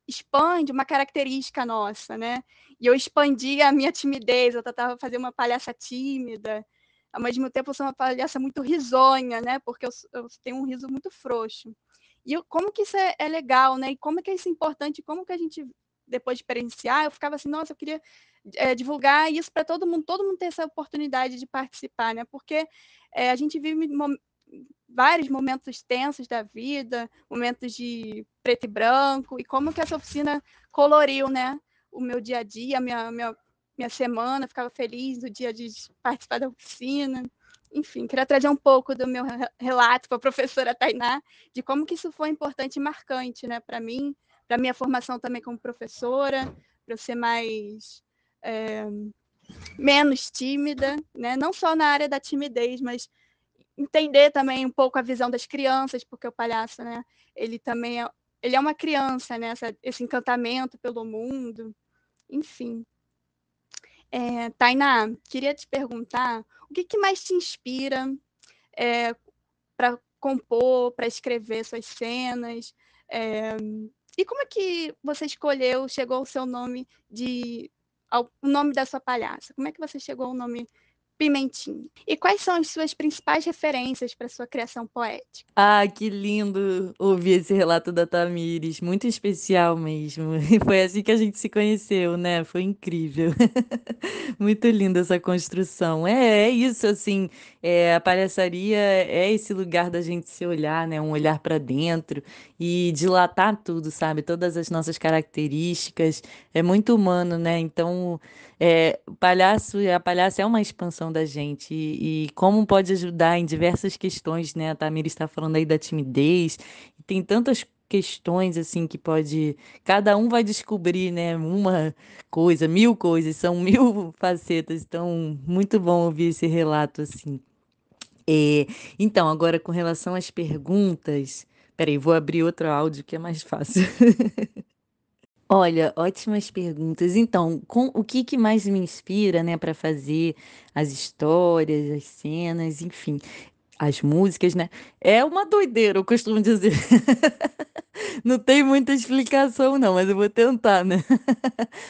expande uma característica nossa, né? E eu expandi a minha timidez, eu tentava fazer uma palhaça tímida, ao mesmo tempo eu sou uma palhaça muito risonha, né? Porque eu tenho um riso muito frouxo. E como que isso é legal, né? E como que é isso importante, como que a gente, depois de experienciar, eu ficava assim, nossa, eu queria divulgar isso para todo mundo ter essa oportunidade de participar, né? Porque a gente vive vários momentos tensos da vida, momentos de preto e branco, e como que essa oficina coloriu, né? O meu dia a dia, minha semana, ficava feliz no dia de participar da oficina. Enfim, queria trazer um pouco do meu relato para a professora Tainá, de como que isso foi importante e marcante, né, para mim, para minha formação também como professora, para eu ser menos tímida, né, não só na área da timidez, mas entender também um pouco a visão das crianças, porque o palhaço, né, ele é uma criança, né, esse encantamento pelo mundo, enfim. Tainá, queria te perguntar, o que mais te inspira para compor, para escrever suas cenas? E como é que você chegou ao seu nome o nome da sua palhaça? Como é que você chegou ao nome Pimentinha? E quais são as suas principais referências para sua criação poética? Ah, que lindo ouvir esse relato da Tamires, muito especial mesmo. E foi assim que a gente se conheceu, né? Foi incrível. Muito linda essa construção. É isso, assim, a palhaçaria é esse lugar da gente se olhar, né? Um olhar para dentro e dilatar tudo, sabe? Todas as nossas características. É muito humano, né? Então, a palhaça é uma expansão da gente e como pode ajudar em diversas questões, né? A Tamira está falando aí da timidez, e tem tantas questões assim que pode, cada um vai descobrir, né? Uma coisa, mil coisas, são mil facetas, então muito bom ouvir esse relato assim. É, então, agora com relação às perguntas, peraí, vou abrir outro áudio que é mais fácil. Olha, ótimas perguntas. Então, o que mais me inspira, né, para fazer as histórias, as cenas, enfim, as músicas, né? É uma doideira, eu costumo dizer. Não tem muita explicação, não, mas eu vou tentar, né?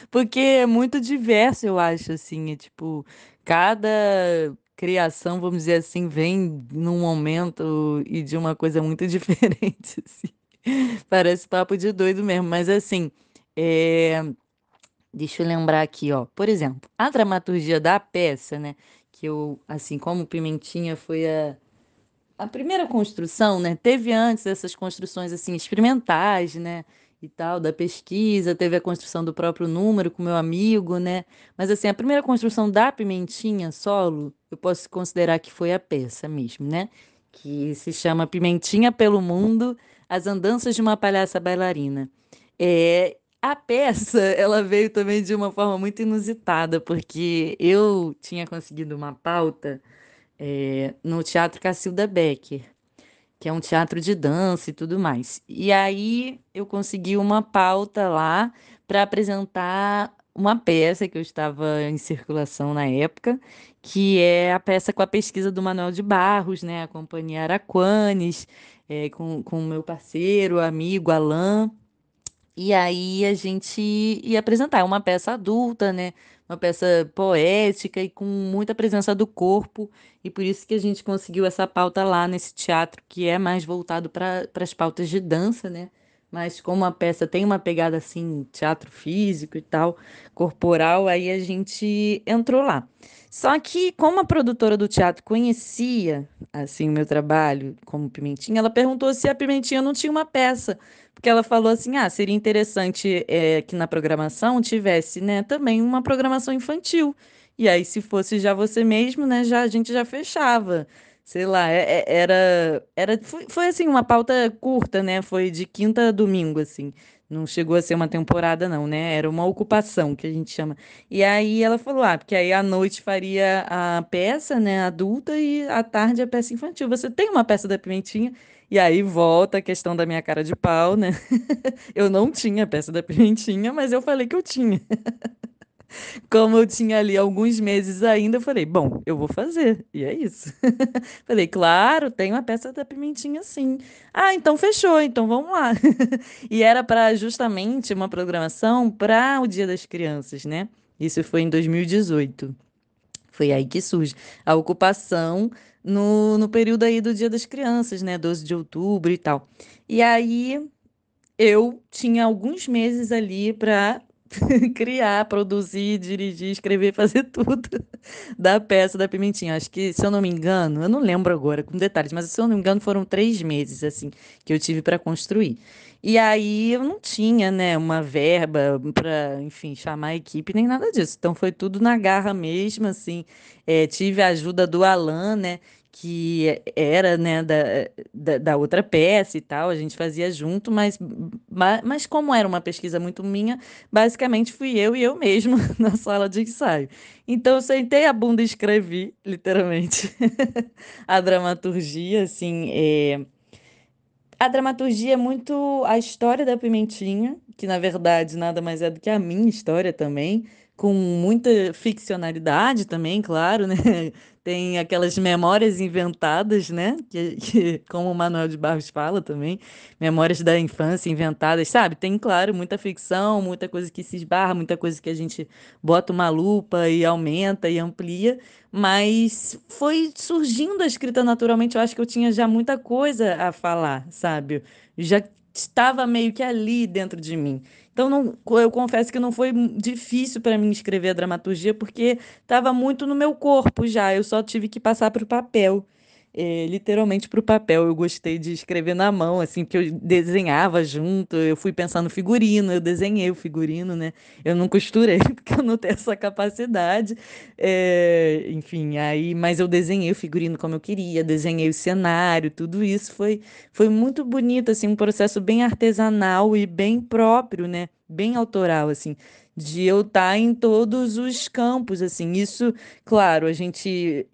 Porque é muito diverso, eu acho, assim, é tipo, cada criação, vamos dizer assim, vem num momento e de uma coisa muito diferente, assim. Parece papo de doido mesmo, mas assim, é, deixa eu lembrar aqui, ó. Por exemplo, a dramaturgia da peça, né? Que eu, assim, como Pimentinha foi a primeira construção, né? Teve antes essas construções assim experimentais, né? E tal, da pesquisa, teve a construção do próprio número com meu amigo, né? Mas assim, a primeira construção da Pimentinha solo, eu posso considerar que foi a peça mesmo, né? Que se chama Pimentinha pelo Mundo, As Andanças de uma Palhaça Bailarina. A peça, ela veio também de uma forma muito inusitada, porque eu tinha conseguido uma pauta no Teatro Cacilda Becker, que é um teatro de dança e tudo mais. E aí eu consegui uma pauta lá para apresentar uma peça que eu estava em circulação na época, que é a peça com a pesquisa do Manuel de Barros, né? A Companhia Araquanes, com o meu parceiro, amigo Alain. E aí a gente ia apresentar uma peça adulta, né? Uma peça poética e com muita presença do corpo. E por isso que a gente conseguiu essa pauta lá nesse teatro, que é mais voltado para as pautas de dança, né? Mas como a peça tem uma pegada assim, teatro físico e tal, corporal, aí a gente entrou lá. Só que como a produtora do teatro conhecia assim o meu trabalho como Pimentinha, ela perguntou se a Pimentinha não tinha uma peça porque ela falou assim: ah, seria interessante que na programação tivesse, né, também uma programação infantil. E aí, se fosse já você mesmo, né, a gente já fechava. Sei lá, foi assim, uma pauta curta, né? Foi de quinta a domingo, assim. Não chegou a ser uma temporada, não, né? Era uma ocupação, que a gente chama. E aí ela falou: ah, porque aí à noite faria a peça, né, adulta, e à tarde a peça infantil. Você tem uma peça da Pimentinha? E aí volta a questão da minha cara de pau, né? Eu não tinha peça da Pimentinha, mas eu falei que eu tinha. Como eu tinha ali alguns meses ainda, eu falei, bom, eu vou fazer. E é isso. Falei, claro, tem uma peça da Pimentinha sim. Ah, então fechou, então vamos lá. E era para justamente uma programação para o Dia das Crianças, né? Isso foi em 2018. Foi aí que surge a ocupação no período aí do Dia das Crianças, né? 12 de outubro e tal. E aí eu tinha alguns meses ali para criar, produzir, dirigir, escrever, fazer tudo da peça da Pimentinha. Acho que, se eu não me engano, eu não lembro agora com detalhes, mas se eu não me engano, foram 3 meses, assim, que eu tive para construir. E aí eu não tinha, né, uma verba para, enfim, chamar a equipe nem nada disso. Então foi tudo na garra mesmo, assim. Tive a ajuda do Alan, né, que era, né, da outra peça e tal, a gente fazia junto, mas como era uma pesquisa muito minha, basicamente fui eu e eu mesma na sala de ensaio. Então eu sentei a bunda e escrevi, literalmente, a dramaturgia, assim, a dramaturgia é muito a história da Pimentinha, que na verdade nada mais é do que a minha história também, com muita ficcionalidade também, claro, né? Tem aquelas memórias inventadas, né? Como o Manuel de Barros fala também, memórias da infância inventadas, sabe? Tem, claro, muita ficção, muita coisa que se esbarra, muita coisa que a gente bota uma lupa e aumenta e amplia, mas foi surgindo a escrita naturalmente. Eu acho que eu tinha já muita coisa a falar, sabe? Já estava meio que ali dentro de mim. Então, eu confesso que não foi difícil para mim escrever a dramaturgia, porque estava muito no meu corpo já. Eu só tive que passar para o papel. Literalmente para o papel. Eu gostei de escrever na mão, assim, porque eu desenhava junto. Eu fui pensar no figurino, eu desenhei o figurino, né? Eu não costurei, porque eu não tenho essa capacidade. Enfim, aí, mas eu desenhei o figurino como eu queria, desenhei o cenário, tudo isso foi muito bonito, assim, um processo bem artesanal e bem próprio, né? Bem autoral, assim, de eu estar em todos os campos, assim. Isso, claro, a gente,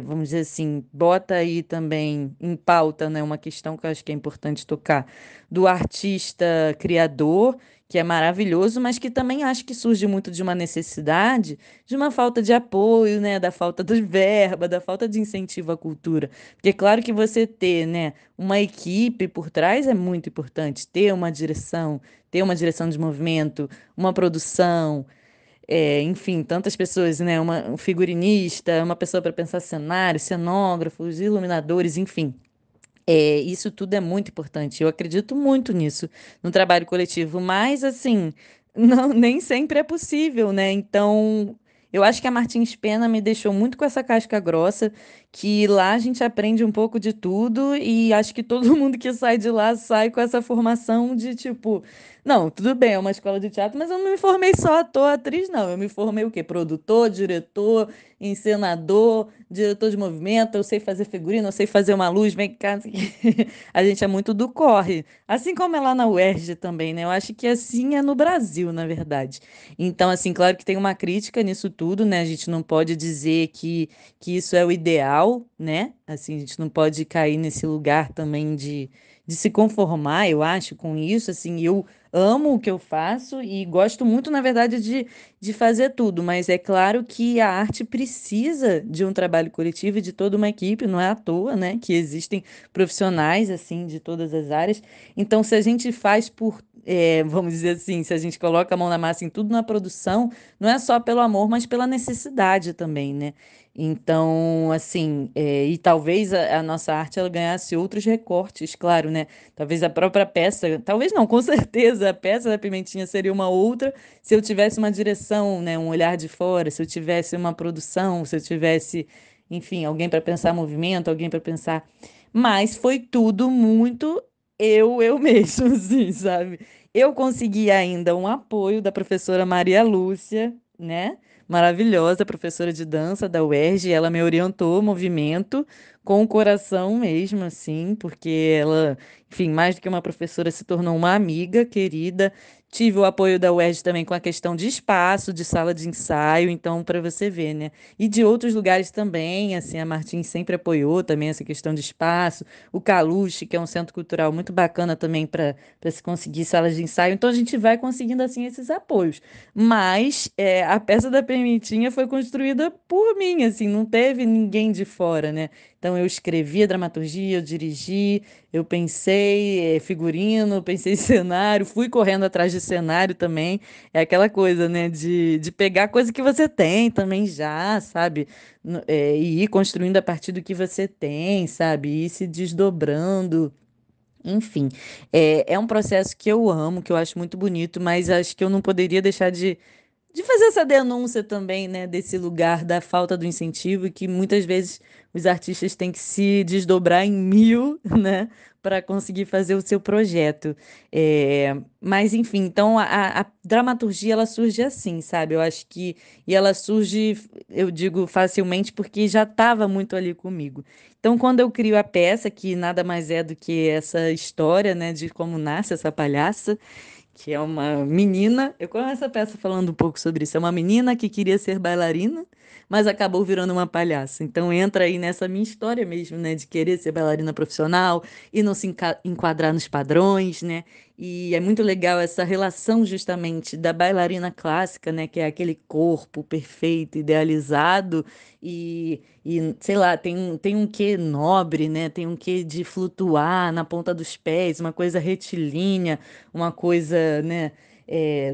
vamos dizer assim, bota aí também em pauta, né? Uma questão que eu acho que é importante tocar, do artista criador, que é maravilhoso, mas que também acho que surge muito de uma necessidade, de uma falta de apoio, né, da falta de verba, da falta de incentivo à cultura. Porque claro que você ter, né, uma equipe por trás é muito importante, ter uma direção de movimento, uma produção, enfim, tantas pessoas, né, um figurinista, uma pessoa para pensar cenário, cenógrafos, iluminadores, enfim. Isso tudo é muito importante. Eu acredito muito nisso no trabalho coletivo, mas assim, não, nem sempre é possível, né? Então, eu acho que a Martins Pena me deixou muito com essa casca grossa, que lá a gente aprende um pouco de tudo e acho que todo mundo que sai de lá sai com essa formação de tipo, não, tudo bem, é uma escola de teatro, mas eu não me formei só ator, atriz, não. Eu me formei o quê? Produtor, diretor, encenador, diretor de movimento, eu sei fazer figurino, eu sei fazer uma luz, vem cá. A gente é muito do corre. Assim como é lá na UERJ também, né? Eu acho que assim é no Brasil, na verdade. Então, assim, claro que tem uma crítica nisso tudo, né? A gente não pode dizer que isso é o ideal, né? Assim, a gente não pode cair nesse lugar também de se conformar, eu acho, com isso. Assim, eu amo o que eu faço e gosto muito, na verdade, de fazer tudo, mas é claro que a arte precisa de um trabalho coletivo e de toda uma equipe, não é à toa, né, que existem profissionais assim de todas as áreas. Então, se a gente faz vamos dizer assim, se a gente coloca a mão na massa em tudo na produção, não é só pelo amor, mas pela necessidade também, né? Então, assim, e talvez a nossa arte ela ganhasse outros recortes, claro, né? Talvez a própria peça, talvez não, com certeza a peça da Pimentinha seria uma outra se eu tivesse uma direção, né, um olhar de fora, se eu tivesse uma produção, se eu tivesse, enfim, alguém para pensar movimento, alguém para pensar. Mas foi tudo muito eu mesmo, assim, sabe? Eu consegui ainda um apoio da professora Maria Lúcia, né? Maravilhosa, professora de dança da UERJ, ela me orientou o movimento com o coração mesmo, assim, porque ela, enfim, mais do que uma professora, se tornou uma amiga querida. Tive o apoio da UERJ também com a questão de espaço, de sala de ensaio, então, para você ver, né? E de outros lugares também, assim, a Martins sempre apoiou também essa questão de espaço. O Caluche, que é um centro cultural muito bacana também para se conseguir salas de ensaio. Então, a gente vai conseguindo, assim, esses apoios. Mas a peça da Pimentinha foi construída por mim, assim, não teve ninguém de fora, né? Então eu escrevi a dramaturgia, eu dirigi, eu pensei figurino, pensei cenário, fui correndo atrás de cenário também. É aquela coisa, né, de pegar coisa que você tem também já, sabe? E ir construindo a partir do que você tem, sabe? E ir se desdobrando. Enfim, é um processo que eu amo, que eu acho muito bonito, mas acho que eu não poderia deixar de fazer essa denúncia também, né, desse lugar da falta do incentivo e que muitas vezes os artistas têm que se desdobrar em mil, né, para conseguir fazer o seu projeto. Mas enfim, então a dramaturgia ela surge assim, sabe? Eu acho que e ela surge, eu digo facilmente porque já estava muito ali comigo. Então, quando eu crio a peça, que nada mais é do que essa história, né, de como nasce essa palhaça, que é uma menina. Eu começo a peça falando um pouco sobre isso. É uma menina que queria ser bailarina, mas acabou virando uma palhaça. Então entra aí nessa minha história mesmo, né, de querer ser bailarina profissional e não se enquadrar nos padrões, né? E é muito legal essa relação justamente da bailarina clássica, né, que é aquele corpo perfeito, idealizado e sei lá, tem um quê nobre, né? Tem um quê de flutuar na ponta dos pés, uma coisa retilínea, uma coisa, né,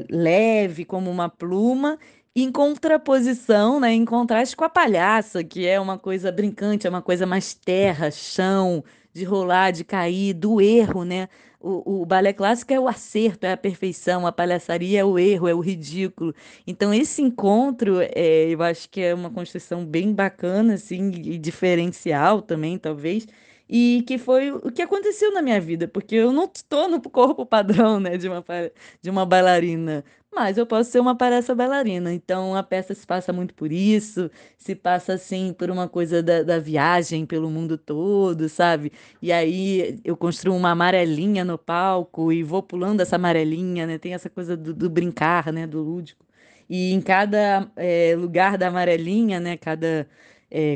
leve como uma pluma, em contraposição, né, em contraste com a palhaça, que é uma coisa brincante, é uma coisa mais terra, chão, de rolar, de cair, do erro, né? O balé clássico é o acerto, é a perfeição, a palhaçaria é o erro, é o ridículo. Então, esse encontro, eu acho que é uma construção bem bacana, assim, e diferencial também, talvez, e que foi o que aconteceu na minha vida, porque eu não estou no corpo padrão, né, de uma bailarina, mas eu posso ser uma palhaça bailarina. Então a peça se passa muito por isso, se passa assim por uma coisa da viagem pelo mundo todo, sabe? E aí eu construo uma amarelinha no palco e vou pulando essa amarelinha, né? Tem essa coisa do brincar, né, do lúdico. E em cada lugar da amarelinha, né, cada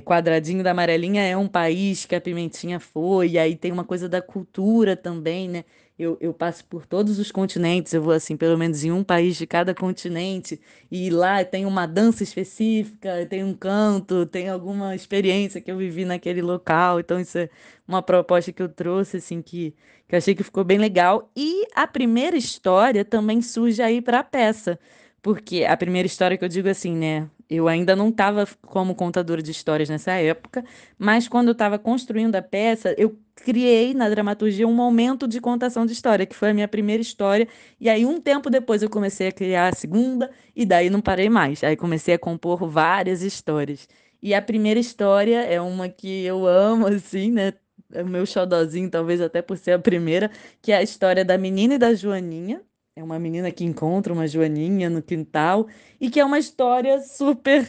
quadradinho da amarelinha é um país que a Pimentinha foi, e aí tem uma coisa da cultura também, né? Eu passo por todos os continentes, eu vou assim, pelo menos em um país de cada continente, e lá tem uma dança específica, tem um canto, tem alguma experiência que eu vivi naquele local, então isso é uma proposta que eu trouxe, assim, que eu achei que ficou bem legal. E a primeira história também surge aí para a peça. Porque a primeira história que eu digo assim, né? Eu ainda não estava como contadora de histórias nessa época, mas quando eu estava construindo a peça, eu criei na dramaturgia um momento de contação de história, que foi a minha primeira história. E aí, um tempo depois, eu comecei a criar a segunda, e daí não parei mais. Aí comecei a compor várias histórias. E a primeira história é uma que eu amo, assim, né? É o meu xodozinho, talvez até por ser a primeira, que é a história da menina e da Joaninha. É uma menina que encontra uma joaninha no quintal e que é uma história super,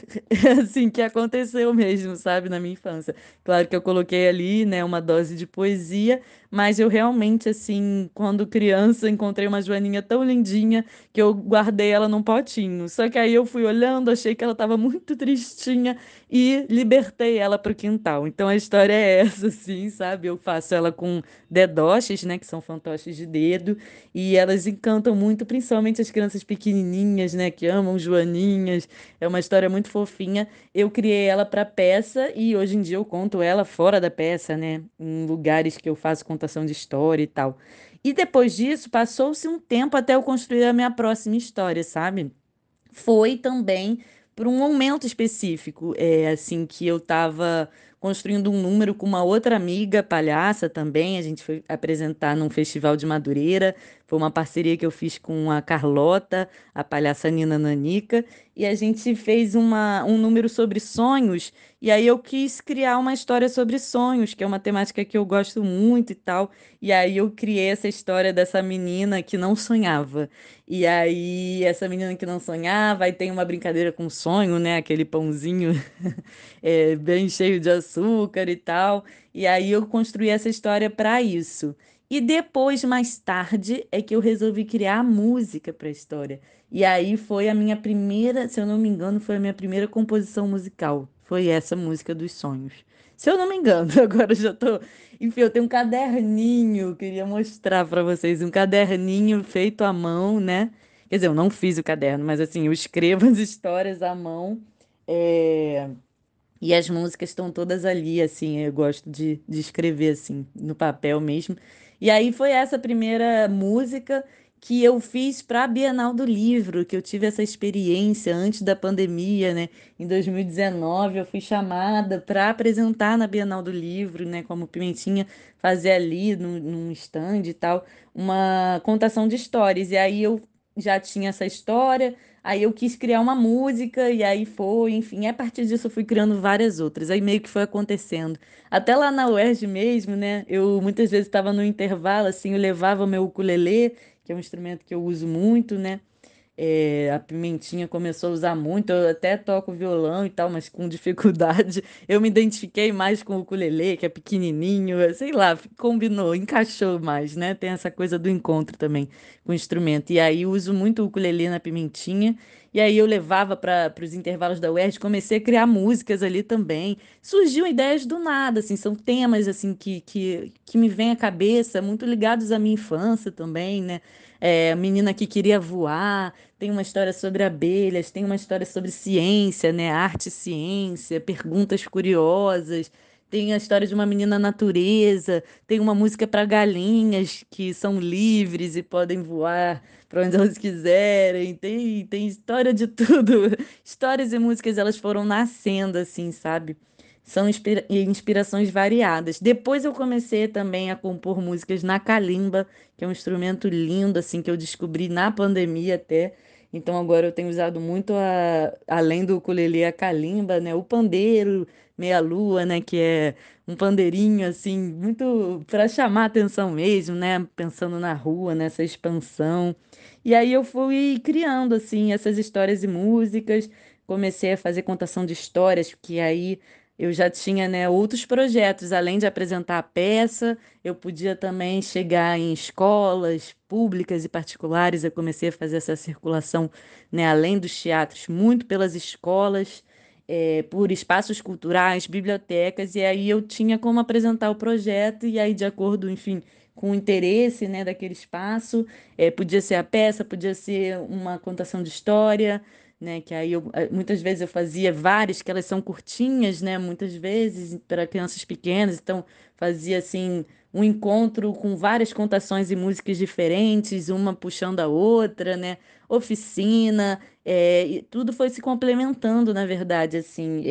assim, que aconteceu mesmo, sabe, na minha infância. Claro que eu coloquei ali, né, uma dose de poesia, mas eu realmente, assim, quando criança, encontrei uma joaninha tão lindinha que eu guardei ela num potinho. Só que aí eu fui olhando, achei que ela estava muito tristinha e libertei ela para o quintal. Então a história é essa, assim, sabe? Eu faço ela com dedoches, né, que são fantoches de dedo. E elas encantam muito, principalmente as crianças pequenininhas, né, que amam joaninhas. É uma história muito fofinha. Eu criei ela para peça e hoje em dia eu conto ela fora da peça, né, em lugares que eu faço contação de história e tal. E depois disso, passou-se um tempo até eu construir a minha próxima história, sabe? Foi também por um momento específico, assim, que eu estava construindo um número com uma outra amiga palhaça também, a gente foi apresentar num festival de Madureira, foi uma parceria que eu fiz com a Carlota, a palhaça Nina Nanica, e a gente fez um número sobre sonhos, e aí eu quis criar uma história sobre sonhos, que é uma temática que eu gosto muito e tal, e aí eu criei essa história dessa menina que não sonhava. E aí, essa menina que não sonhava, aí tem uma brincadeira com sonho, né? Aquele pãozinho bem cheio de açúcar e tal. E aí eu construí essa história para isso. E depois, mais tarde, é que eu resolvi criar a música para a história. E aí foi a minha primeira, se eu não me engano, foi a minha primeira composição musical. Foi essa música dos sonhos. Se eu não me engano, agora eu já tô. Enfim, eu tenho um caderninho, queria mostrar para vocês, um caderninho feito à mão, né? Quer dizer, eu não fiz o caderno, mas assim, eu escrevo as histórias à mão. é, E as músicas estão todas ali, assim, eu gosto de escrever, assim, no papel mesmo. E aí foi essa primeira música que eu fiz para a Bienal do Livro, que eu tive essa experiência antes da pandemia, né? Em 2019 eu fui chamada para apresentar na Bienal do Livro, né? Como Pimentinha, fazer ali num stand e tal, uma contação de histórias. E aí eu já tinha essa história. Aí eu quis criar uma música e aí foi, enfim, a partir disso eu fui criando várias outras. Aí meio que foi acontecendo. Até lá na UERJ mesmo, né? Eu muitas vezes estava no intervalo, assim, eu levava o meu ukulele, que é um instrumento que eu uso muito, né? A Pimentinha começou a usar muito, eu até toco violão e tal, mas com dificuldade. Eu me identifiquei mais com o ukulele, que é pequenininho, sei lá, combinou, encaixou mais, né? Tem essa coisa do encontro também com o instrumento. E aí eu uso muito o ukulele na Pimentinha, e aí eu levava para os intervalos da UERJ, comecei a criar músicas ali também. Surgiam ideias do nada, assim, são temas assim que me vêm à cabeça, muito ligados à minha infância também, né? A menina que queria voar, tem uma história sobre abelhas, tem uma história sobre ciência, né? Arte e ciência, perguntas curiosas. Tem a história de uma menina natureza, tem uma música para galinhas que são livres e podem voar para onde elas quiserem. Tem história de tudo. Histórias e músicas elas foram nascendo assim, sabe? São inspirações variadas. Depois eu comecei também a compor músicas na kalimba, que é um instrumento lindo assim que eu descobri na pandemia até. Então agora eu tenho usado muito além do ukulele, a kalimba, né? O pandeiro, meia-lua, né? Que é um pandeirinho assim, muito para chamar atenção mesmo, né? Pensando na rua, nessa expansão. E aí eu fui criando assim essas histórias e músicas, comecei a fazer contação de histórias, que aí eu já tinha, né, outros projetos, além de apresentar a peça, eu podia também chegar em escolas públicas e particulares. Eu comecei a fazer essa circulação, né, além dos teatros, muito pelas escolas, por espaços culturais, bibliotecas, e aí eu tinha como apresentar o projeto, e aí, de acordo, enfim, com o interesse, né, daquele espaço, podia ser a peça, podia ser uma contação de história, né, que aí muitas vezes eu fazia várias, que elas são curtinhas, né, muitas vezes para crianças pequenas, então fazia assim um encontro com várias contações e músicas diferentes, uma puxando a outra, né? Oficina, e tudo foi se complementando, na verdade, assim.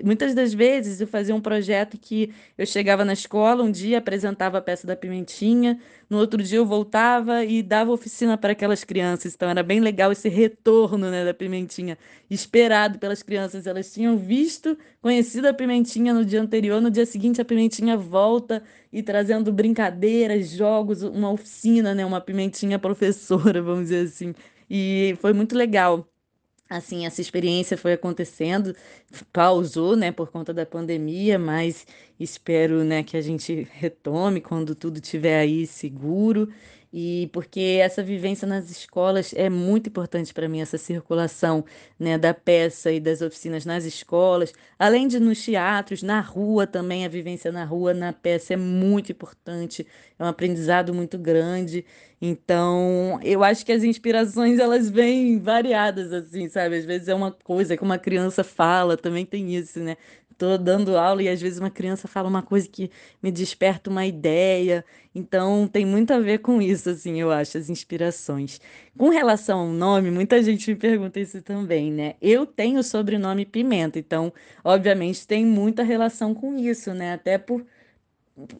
Muitas das vezes eu fazia um projeto que eu chegava na escola um dia, apresentava a peça da Pimentinha, no outro dia eu voltava e dava oficina para aquelas crianças. Então era bem legal esse retorno, né, da Pimentinha, esperado pelas crianças. Elas tinham visto, conhecido a Pimentinha no dia anterior, no dia seguinte a Pimentinha volta e trazendo brincadeiras, jogos, uma oficina, né? Uma pimentinha professora, vamos dizer assim. E foi muito legal. Assim, essa experiência foi acontecendo, pausou, né, por conta da pandemia, mas espero, né, que a gente retome quando tudo estiver aí seguro. E porque essa vivência nas escolas é muito importante para mim, essa circulação, né, da peça e das oficinas nas escolas, além de nos teatros, na rua também, a vivência na rua, na peça é muito importante, é um aprendizado muito grande. Então, eu acho que as inspirações elas vêm variadas assim, sabe? Às vezes é uma coisa que uma criança fala, também tem isso, né? Tô dando aula e às vezes uma criança fala uma coisa que me desperta uma ideia. Então, tem muito a ver com isso, assim, eu acho, as inspirações. Com relação ao nome, muita gente me pergunta isso também, né? Eu tenho o sobrenome Pimenta, então, obviamente, tem muita relação com isso, né? Até por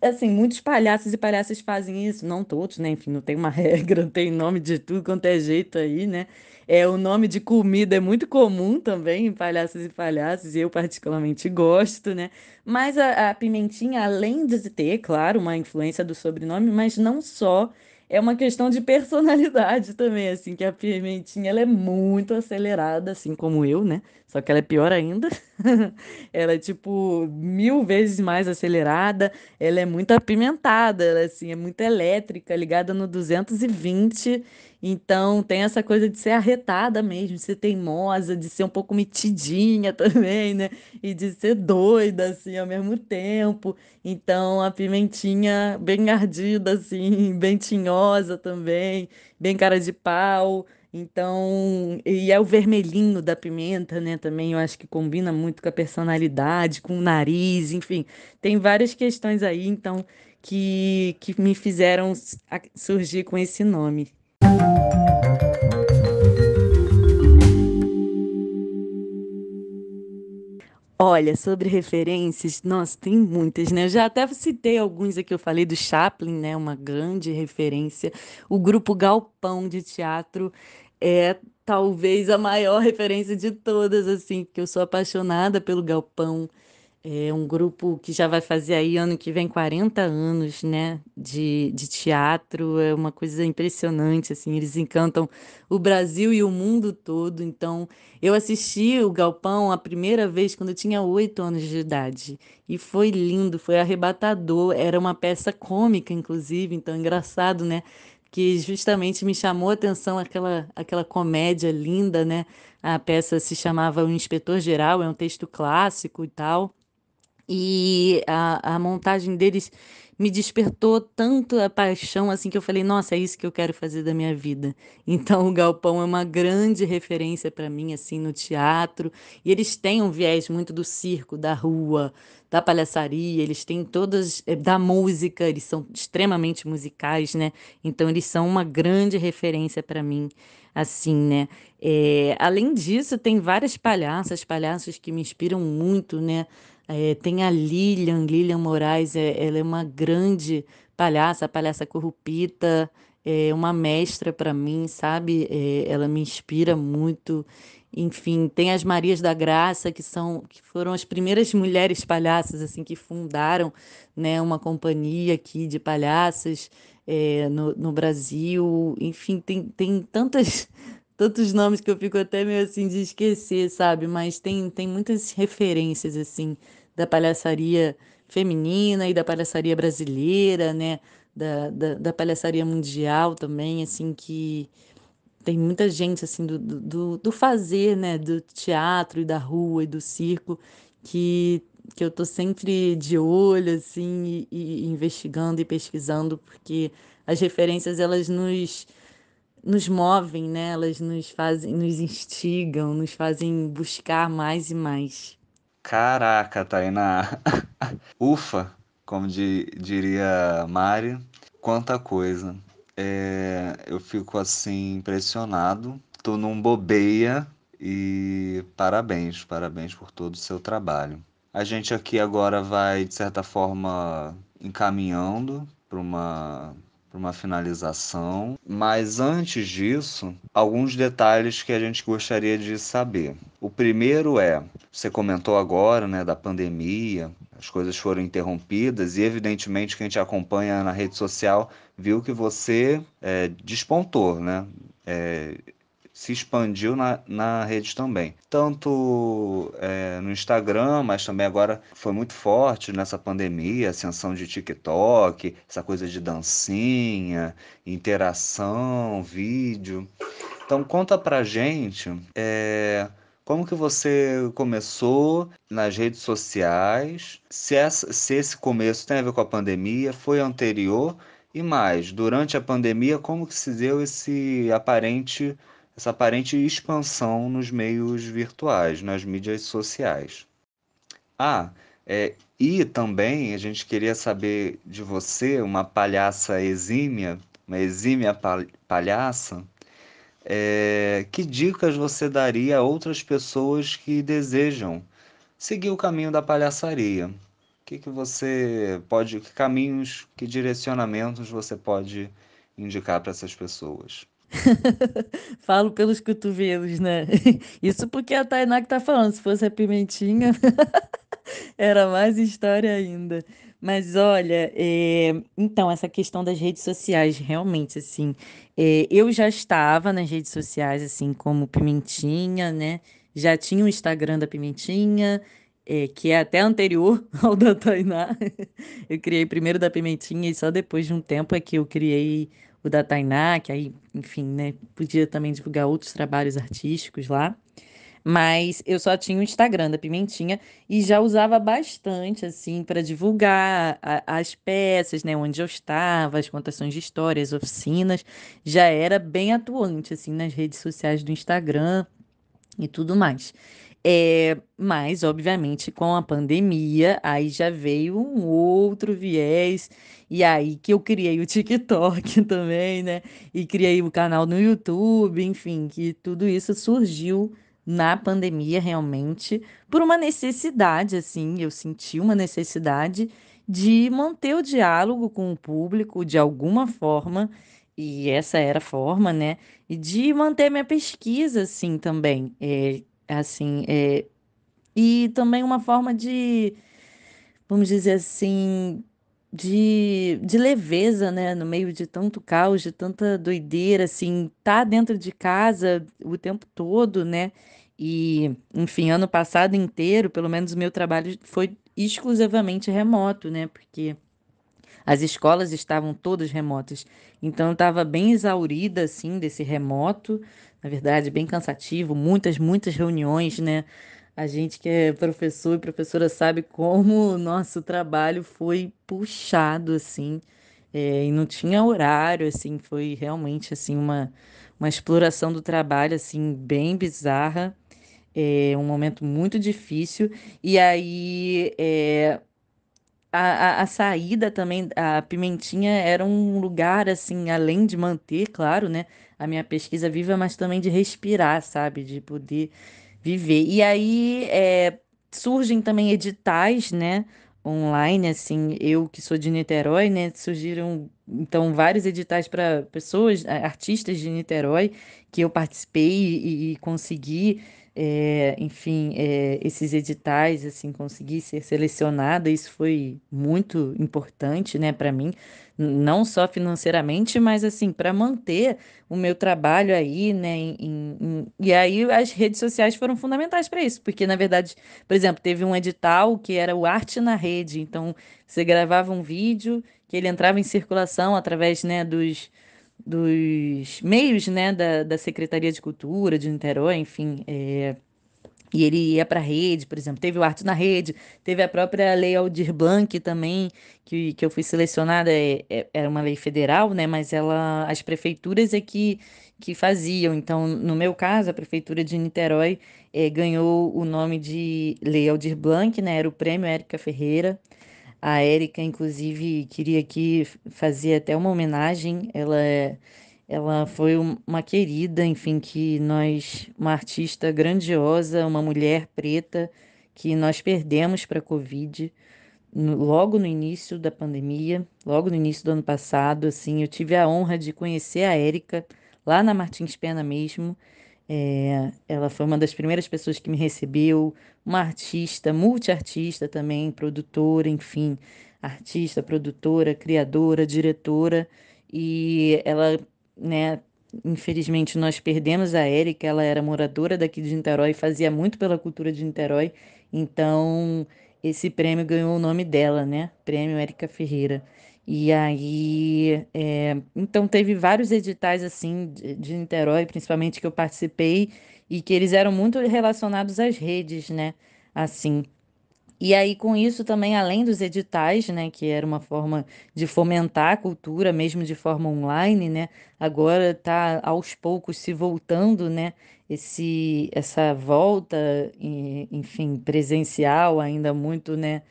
assim, muitos palhaços e palhaças fazem isso, não todos, né? Enfim, não tem uma regra, tem nome de tudo quanto é jeito aí, né? O nome de comida é muito comum também em palhaços e palhaças, e eu particularmente gosto, né? Mas a Pimentinha, além de ter, claro, uma influência do sobrenome, mas não só, é uma questão de personalidade também, assim, que a Pimentinha, ela é muito acelerada, assim como eu, né? Só que ela é pior ainda. Ela é, tipo, 1000 vezes mais acelerada. Ela é muito apimentada, ela assim, é muito elétrica, ligada no 220. Então tem essa coisa de ser arretada mesmo, de ser teimosa, de ser um pouco metidinha também, né? E de ser doida, assim, ao mesmo tempo. Então a Pimentinha bem ardida, assim, bem tinhosa também, bem cara de pau. Então, e é o vermelhinho da pimenta, né? Também eu acho que combina muito com a personalidade, com o nariz, enfim, tem várias questões aí, então, que me fizeram surgir com esse nome. Olha, sobre referências, nossa, tem muitas, né? Eu já até citei alguns aqui, eu falei do Chaplin, né? Uma grande referência. O grupo Galpão de Teatro é talvez a maior referência de todas, assim, porque eu sou apaixonada pelo Galpão. É um grupo que já vai fazer aí ano que vem 40 anos, né, de teatro. É uma coisa impressionante, assim, eles encantam o Brasil e o mundo todo. Então, eu assisti o Galpão a primeira vez quando eu tinha 8 anos de idade. E foi lindo, foi arrebatador. Era uma peça cômica, inclusive, então engraçado, né? Que justamente me chamou a atenção aquela comédia linda, né? A peça se chamava O Inspetor Geral, é um texto clássico e tal. E a montagem deles me despertou tanto a paixão assim que eu falei, nossa, é isso que eu quero fazer da minha vida. Então o Galpão é uma grande referência para mim assim no teatro, e eles têm um viés muito do circo, da rua, da palhaçaria, eles têm todas da música, eles são extremamente musicais, né? Então eles são uma grande referência para mim. Assim, né? Além disso, tem várias palhaços que me inspiram muito, né? Tem a Lilian Moraes, ela é uma grande palhaça, a palhaça Corrupita, é uma mestra para mim, sabe? Ela me inspira muito. Enfim, tem as Marias da Graça, que foram as primeiras mulheres palhaças assim que fundaram, né, uma companhia aqui de palhaças no Brasil. Enfim, tem tantos nomes que eu fico até meio assim de esquecer, sabe? Mas tem muitas referências assim da palhaçaria feminina e da palhaçaria brasileira, né? Da palhaçaria mundial também, assim, que tem muita gente, assim, do fazer, né? Do teatro e da rua e do circo, que, que eu tô sempre de olho, assim, e investigando e pesquisando, porque as referências, elas nos movem, né? Elas nos fazem, nos instigam, nos fazem buscar mais e mais. Caraca, Tainá. Ufa, como diria Mari, quanta coisa. Eu fico assim impressionado. Tu não bobeia e parabéns por todo o seu trabalho. A gente aqui agora vai, de certa forma, encaminhando para uma finalização, mas antes disso, alguns detalhes que a gente gostaria de saber. O primeiro é, você comentou agora, né, da pandemia, as coisas foram interrompidas e evidentemente quem te acompanha na rede social viu que você despontou, né? Se expandiu na rede também. Tanto no Instagram, mas também agora foi muito forte nessa pandemia, a ascensão de TikTok, essa coisa de dancinha, interação, vídeo. Então conta pra gente como que você começou nas redes sociais, se esse começo tem a ver com a pandemia, foi anterior e mais, durante a pandemia, como que se deu essa aparente expansão nos meios virtuais, nas mídias sociais. Ah, e também a gente queria saber de você, uma palhaça exímia, uma exímia palhaça, que dicas você daria a outras pessoas que desejam seguir o caminho da palhaçaria? Que você pode, que caminhos, que direcionamentos você pode indicar para essas pessoas? Falo pelos cotovelos, né? Isso porque a Tainá que tá falando. Se fosse a Pimentinha, era mais história ainda. Mas olha, então, essa questão das redes sociais, realmente, assim, eu já estava nas redes sociais, assim, como Pimentinha, né? Já tinha o Instagram da Pimentinha, que é até anterior ao da Tainá. Eu criei primeiro da Pimentinha e só depois de um tempo é que eu criei o da Tainá, que aí, enfim, né, podia também divulgar outros trabalhos artísticos lá. Mas eu só tinha o Instagram da Pimentinha e já usava bastante, assim, para divulgar as peças, né? Onde eu estava, as contações de histórias, oficinas. Já era bem atuante, assim, nas redes sociais do Instagram e tudo mais. Mas, obviamente, com a pandemia, aí já veio um outro viés, e aí que eu criei o TikTok também, né? E criei o canal no YouTube, enfim, que tudo isso surgiu na pandemia realmente, por uma necessidade, assim, eu senti uma necessidade de manter o diálogo com o público de alguma forma, e essa era a forma, né? E de manter minha pesquisa, assim, também. Assim, e também uma forma de, vamos dizer assim, de leveza, né? No meio de tanto caos, de tanta doideira, assim, tá dentro de casa o tempo todo, né? E, enfim, ano passado inteiro, pelo menos o meu trabalho foi exclusivamente remoto, né? Porque as escolas estavam todas remotas. Então eu estava bem exaurida assim desse remoto, na verdade, bem cansativo, muitas reuniões, né? A gente que é professor e professora sabe como o nosso trabalho foi puxado assim, e não tinha horário, assim, foi realmente assim uma exploração do trabalho assim bem bizarra. Um momento muito difícil. E aí, a saída também, a Pimentinha era um lugar, assim, além de manter, claro, né, a minha pesquisa viva, mas também de respirar, sabe, de poder viver. E aí surgem também editais, né, online, assim, eu que sou de Niterói, né, surgiram, então, vários editais para pessoas, artistas de Niterói, que eu participei e consegui enfim, esses editais, assim, conseguir ser selecionada, isso foi muito importante, né, para mim, não só financeiramente, mas assim, para manter o meu trabalho aí, né, e aí as redes sociais foram fundamentais para isso, porque na verdade, por exemplo, teve um edital que era o Arte na Rede, então você gravava um vídeo que ele entrava em circulação através, né, dos meios, né, da Secretaria de Cultura de Niterói, enfim, e ele ia para a rede, por exemplo, teve o Arte na Rede, teve a própria Lei Aldir Blanc também, que eu fui selecionada, era uma lei federal, né, mas as prefeituras é que faziam, então, no meu caso, a Prefeitura de Niterói ganhou o nome de Lei Aldir Blanc, né, era o Prêmio Érica Ferreira. A Érica, inclusive, queria aqui fazer até uma homenagem. Ela foi uma querida, enfim, uma artista grandiosa, uma mulher preta que nós perdemos para a Covid logo no início da pandemia, logo no início do ano passado, assim, eu tive a honra de conhecer a Érica lá na Martins Pena mesmo. Ela foi uma das primeiras pessoas que me recebeu, uma artista, multiartista também, produtora, enfim, artista, produtora, criadora, diretora, e ela, né, infelizmente nós perdemos a Érica, ela era moradora daqui de Niterói, fazia muito pela cultura de Niterói, então esse prêmio ganhou o nome dela, né? Prêmio Érica Ferreira. E aí, então teve vários editais assim de Niterói, principalmente que eu participei, e que eles eram muito relacionados às redes, né? Assim. E aí, com isso também, além dos editais, né, que era uma forma de fomentar a cultura, mesmo de forma online, né, agora está aos poucos se voltando, né, essa volta, enfim, presencial, ainda muito, né,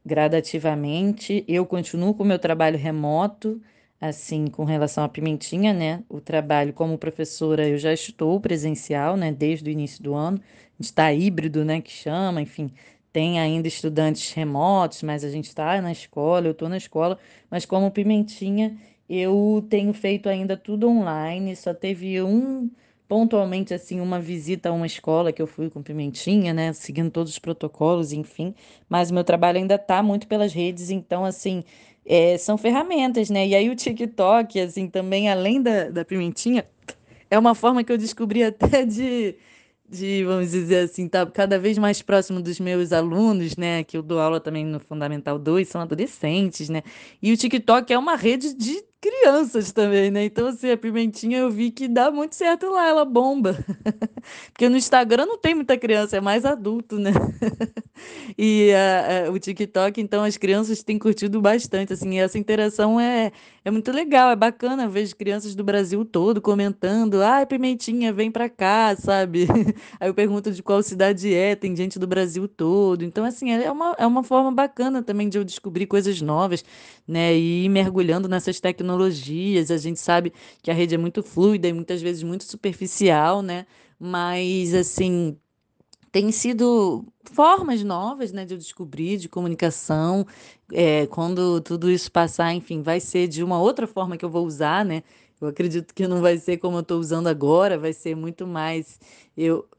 gradativamente. Eu continuo com o meu trabalho remoto, assim, com relação à Pimentinha, né? O trabalho como professora eu já estou presencial, né? Desde o início do ano. A gente está híbrido, né? Que chama, enfim. Tem ainda estudantes remotos, mas a gente está na escola, eu estou na escola. Mas como Pimentinha, eu tenho feito ainda tudo online. Só teve pontualmente, assim, uma visita a uma escola que eu fui com Pimentinha, né? Seguindo todos os protocolos, enfim, mas o meu trabalho ainda está muito pelas redes, então, assim, são ferramentas, né? E aí o TikTok, assim, também, além da Pimentinha, é uma forma que eu descobri até vamos dizer assim, tá cada vez mais próximo dos meus alunos, né? Que eu dou aula também no Fundamental 2, são adolescentes, né? E o TikTok é uma rede de crianças também, né? Então, assim, a Pimentinha eu vi que dá muito certo lá, ela bomba. Porque no Instagram não tem muita criança, é mais adulto, né? E o TikTok, então, as crianças têm curtido bastante, assim, e essa interação é muito legal, é bacana. Eu vejo crianças do Brasil todo comentando, ai, Pimentinha, vem pra cá, sabe? Aí eu pergunto de qual cidade é, tem gente do Brasil todo. Então, assim, é uma forma bacana também de eu descobrir coisas novas, né? E ir mergulhando nessas tecnologias. A gente sabe que a rede é muito fluida e muitas vezes muito superficial, né? Mas, assim, tem sido formas novas, né, de eu descobrir, de comunicação. Quando tudo isso passar, enfim, vai ser de uma outra forma que eu vou usar, né? Eu acredito que não vai ser como eu estou usando agora, vai ser muito mais.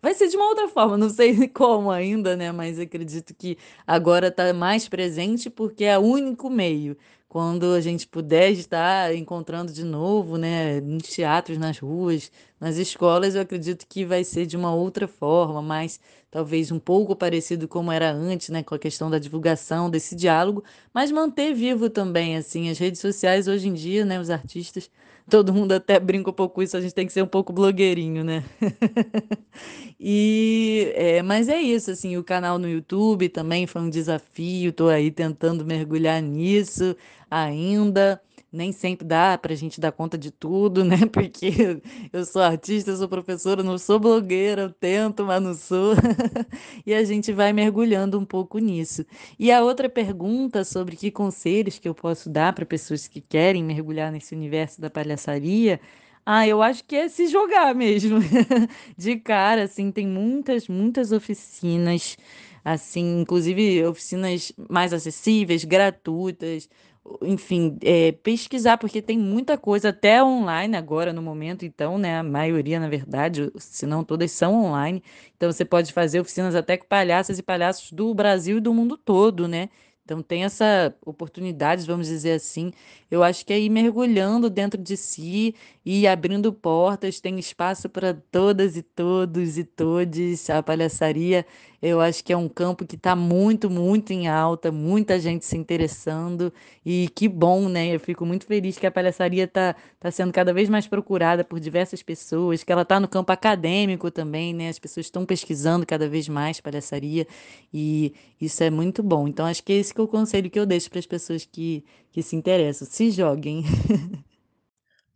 Vai ser de uma outra forma, não sei como ainda, né? Mas acredito que agora está mais presente porque é o único meio. Quando a gente puder estar encontrando de novo, né, nos teatros, nas ruas, nas escolas, eu acredito que vai ser de uma outra forma, mais talvez um pouco parecido como era antes, né, com a questão da divulgação desse diálogo, mas manter vivo também, assim, as redes sociais hoje em dia, né, os artistas, todo mundo até brinca um pouco com isso, a gente tem que ser um pouco blogueirinho, né? Mas é isso, assim, o canal no YouTube também foi um desafio, tô aí tentando mergulhar nisso ainda. Nem sempre dá pra gente dar conta de tudo, né? Porque eu sou artista, eu sou professora, não sou blogueira, eu tento, mas não sou. E a gente vai mergulhando um pouco nisso. E a outra pergunta sobre que conselhos que eu posso dar para pessoas que querem mergulhar nesse universo da palhaçaria, eu acho que é se jogar mesmo. De cara, assim, tem muitas, muitas oficinas, assim, inclusive oficinas mais acessíveis, gratuitas, enfim, pesquisar, porque tem muita coisa até online agora no momento, então, né, a maioria, na verdade, se não todas são online, então você pode fazer oficinas até com palhaças e palhaços do Brasil e do mundo todo, né? Então tem essa oportunidade, vamos dizer assim. Eu acho que é ir mergulhando dentro de si e abrindo portas, tem espaço para todas e todos e todes. A palhaçaria, eu acho que é um campo que está muito, muito em alta, muita gente se interessando e que bom, né? Eu fico muito feliz que a palhaçaria tá sendo cada vez mais procurada por diversas pessoas, que ela está no campo acadêmico também, né? As pessoas estão pesquisando cada vez mais palhaçaria e isso é muito bom. Então, acho que esse que é o conselho que eu deixo para as pessoas que se interessam. Se joguem.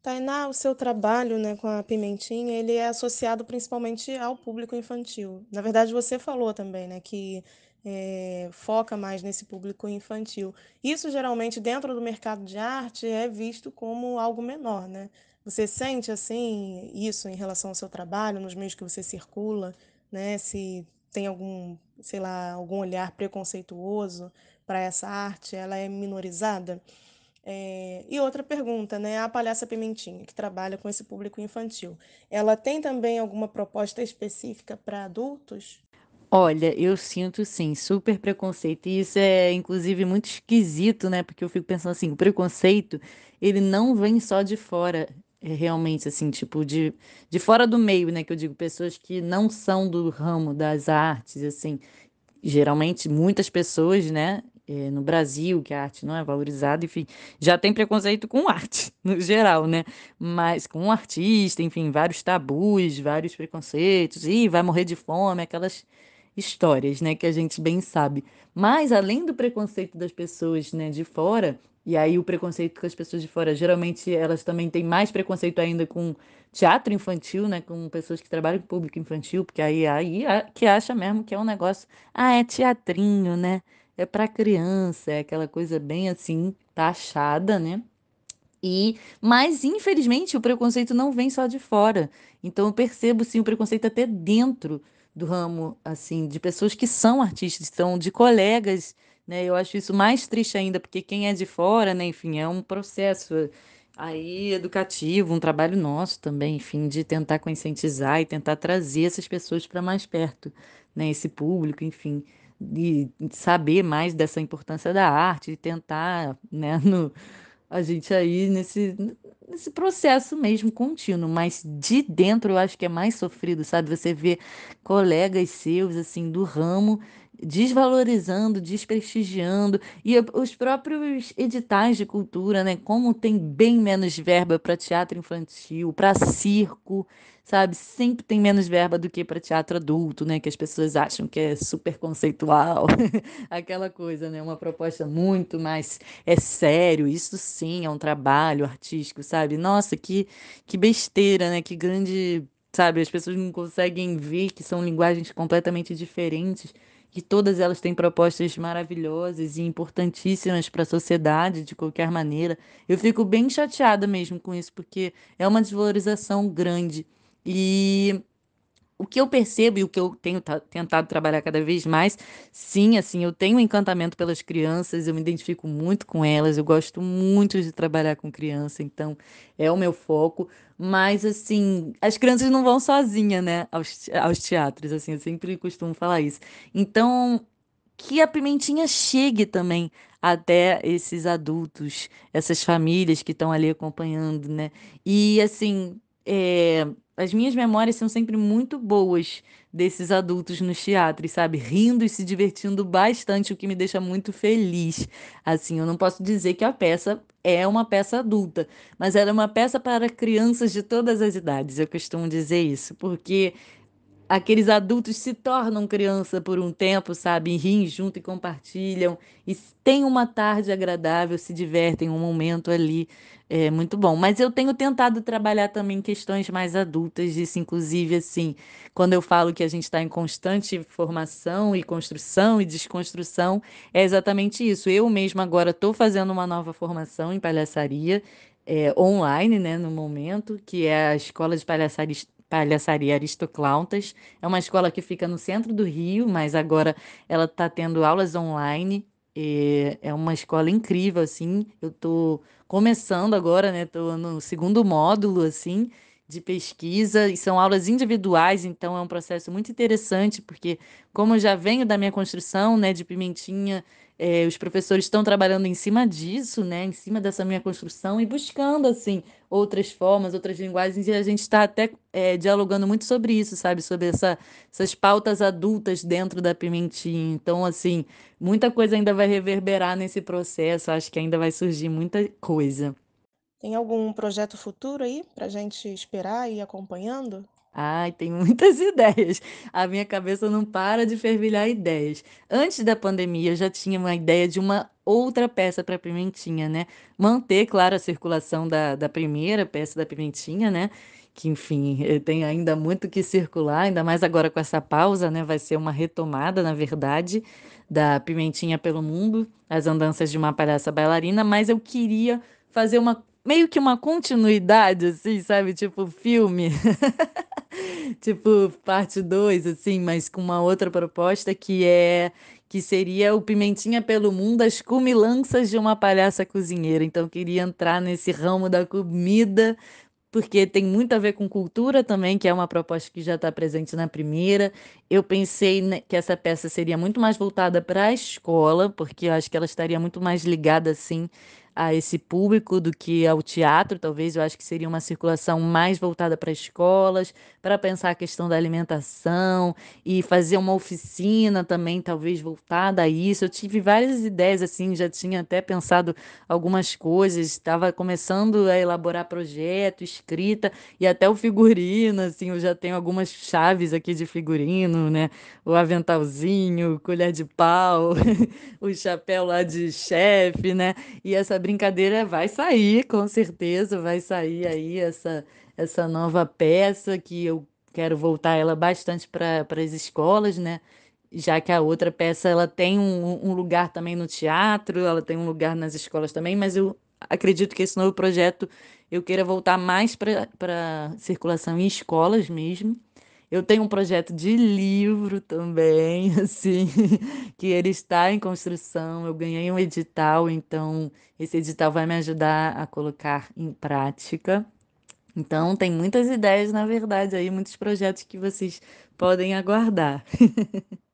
Tainá, o seu trabalho, né, com a Pimentinha, ele é associado principalmente ao público infantil. Na verdade, você falou também, né, que foca mais nesse público infantil. Isso geralmente dentro do mercado de arte é visto como algo menor, né? Você sente assim isso em relação ao seu trabalho, nos meios que você circula, né? Se tem algum, sei lá, algum olhar preconceituoso para essa arte, ela é minorizada? E outra pergunta, né? A Palhaça Pimentinha, que trabalha com esse público infantil, ela tem também alguma proposta específica para adultos? Olha, eu sinto sim, super preconceito. E isso é, inclusive, muito esquisito, né? Porque eu fico pensando assim, o preconceito, ele não vem só de fora, realmente, assim, tipo, de fora do meio, né? Que eu digo, pessoas que não são do ramo das artes, assim. Geralmente, muitas pessoas, né? No Brasil, que a arte não é valorizada, enfim, já tem preconceito com arte, no geral, né? Mas com um artista, enfim, vários tabus, vários preconceitos, e vai morrer de fome, aquelas histórias, né, que a gente bem sabe. Mas além do preconceito das pessoas, né, de fora, e aí o preconceito com as pessoas de fora, geralmente elas também têm mais preconceito ainda com teatro infantil, né, com pessoas que trabalham com público infantil, porque que acha mesmo que é um negócio, é teatrinho, né? É para criança, é aquela coisa bem assim, taxada, né? Mas infelizmente o preconceito não vem só de fora. Então eu percebo sim o preconceito até dentro do ramo, assim, de pessoas que são artistas, são de colegas, né? Eu acho isso mais triste ainda, porque quem é de fora, né, enfim, é um processo aí educativo, um trabalho nosso também, enfim, de tentar conscientizar e tentar trazer essas pessoas para mais perto, né, esse público, enfim, e saber mais dessa importância da arte e tentar, né, a gente aí nesse processo mesmo contínuo, mas de dentro eu acho que é mais sofrido, sabe? Você vê colegas seus, assim, do ramo desvalorizando, desprestigiando, e os próprios editais de cultura, né? Como tem bem menos verba para teatro infantil, para circo, sabe? Sempre tem menos verba do que para teatro adulto, né? Que as pessoas acham que é super conceitual, aquela coisa, né? Uma proposta muito mais é sério, isso sim é um trabalho artístico, sabe? Nossa, que besteira, né? Que grande, sabe? As pessoas não conseguem ver que são linguagens completamente diferentes, que todas elas têm propostas maravilhosas e importantíssimas para a sociedade de qualquer maneira. Eu fico bem chateada mesmo com isso, porque é uma desvalorização grande. E o que eu percebo e o que eu tenho tentado trabalhar cada vez mais, sim, assim, eu tenho um encantamento pelas crianças, eu me identifico muito com elas, eu gosto muito de trabalhar com criança, então é o meu foco. Mas, assim, as crianças não vão sozinhas, né, aos teatros, assim, eu sempre costumo falar isso. Então, que a pimentinha chegue também até esses adultos, essas famílias que estão ali acompanhando, né? E assim, as minhas memórias são sempre muito boas desses adultos nos teatros, sabe? Rindo e se divertindo bastante, o que me deixa muito feliz. Assim, eu não posso dizer que a peça é uma peça adulta, mas ela é uma peça para crianças de todas as idades. Eu costumo dizer isso, porque aqueles adultos se tornam criança por um tempo, sabe? E riem junto e compartilham. E têm uma tarde agradável, se divertem um momento ali. É muito bom. Mas eu tenho tentado trabalhar também questões mais adultas, isso, inclusive, assim, quando eu falo que a gente está em constante formação e construção e desconstrução, é exatamente isso. Eu mesma agora estou fazendo uma nova formação em palhaçaria. Online, né, no momento, que é a Escola de Palhaçaria Aristoclauntas. É uma escola que fica no centro do Rio, mas agora ela está tendo aulas online. É uma escola incrível, assim. Eu estou começando agora, né? Estou no segundo módulo, assim, de pesquisa, e são aulas individuais, então é um processo muito interessante, porque como eu já venho da minha construção, né, de Pimentinha, os professores estão trabalhando em cima disso, né, em cima dessa minha construção e buscando, assim, outras formas, outras linguagens, e a gente está até dialogando muito sobre isso, sabe? Sobre essas pautas adultas dentro da Pimentinha. Então, assim, muita coisa ainda vai reverberar nesse processo, acho que ainda vai surgir muita coisa. Tem algum projeto futuro aí para a gente esperar e ir acompanhando? Ai, tem muitas ideias. A minha cabeça não para de fervilhar ideias. Antes da pandemia, eu já tinha uma ideia de uma outra peça para Pimentinha, né? Manter, claro, a circulação da primeira peça da Pimentinha, né? Que, enfim, tem ainda muito que circular, ainda mais agora com essa pausa, né? Vai ser uma retomada, na verdade, da Pimentinha pelo Mundo, as andanças de uma palhaça bailarina, mas eu queria fazer meio que uma continuidade, assim, sabe? Tipo filme. Tipo, parte 2 assim, mas com uma outra proposta que seria o Pimentinha pelo Mundo, as cumilanças de uma palhaça cozinheira. Então, eu queria entrar nesse ramo da comida, porque tem muito a ver com cultura também, que é uma proposta que já está presente na primeira. Eu pensei, né, que essa peça seria muito mais voltada para a escola, porque eu acho que ela estaria muito mais ligada, assim, a esse público do que ao teatro, talvez. Eu acho que seria uma circulação mais voltada para escolas, para pensar a questão da alimentação e fazer uma oficina também, talvez voltada a isso. Eu tive várias ideias, assim, já tinha até pensado algumas coisas, estava começando a elaborar projeto, escrita e até o figurino, assim, eu já tenho algumas chaves aqui de figurino, né? O aventalzinho, colher de pau, o chapéu lá de chefe, né? E essa brincadeira vai sair, com certeza, vai sair aí essa nova peça que eu quero voltar ela bastante para as escolas, né? Já que a outra peça ela tem um lugar também no teatro, ela tem um lugar nas escolas também, mas eu acredito que esse novo projeto eu queira voltar mais para circulação em escolas mesmo. Eu tenho um projeto de livro também, assim, que ele está em construção. Eu ganhei um edital, então esse edital vai me ajudar a colocar em prática. Então, tem muitas ideias, na verdade, aí, muitos projetos que vocês podem aguardar.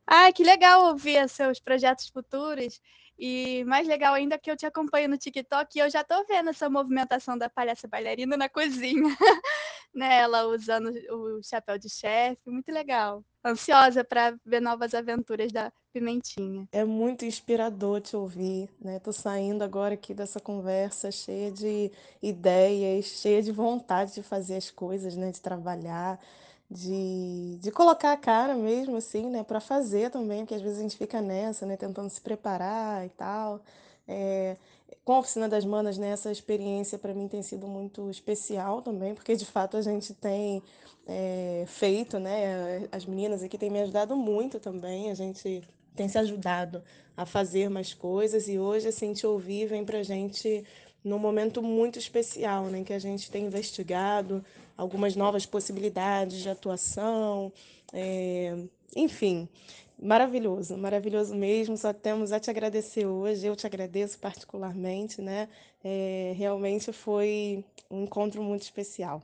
Ah, que legal ouvir seus projetos futuros. E mais legal ainda que eu te acompanho no TikTok e eu já tô vendo essa movimentação da palhaça bailarina na cozinha, né? Ela usando o chapéu de chefe, muito legal. Ansiosa para ver novas aventuras da Pimentinha. É muito inspirador te ouvir, né? Tô saindo agora aqui dessa conversa cheia de ideias, cheia de vontade de fazer as coisas, né? De trabalhar, de colocar a cara mesmo, assim, né? Para fazer também, porque às vezes a gente fica nessa, né? Tentando se preparar e tal. É, com a Oficina das Manas, né? Essa experiência para mim tem sido muito especial também, porque de fato a gente tem feito, né? As meninas aqui têm me ajudado muito também, a gente tem se ajudado a fazer mais coisas e hoje, assim, te ouvir vem pra gente num momento muito especial, né, que a gente tem investigado algumas novas possibilidades de atuação, enfim, maravilhoso, maravilhoso mesmo, só temos a te agradecer hoje, eu te agradeço particularmente, né, realmente foi um encontro muito especial.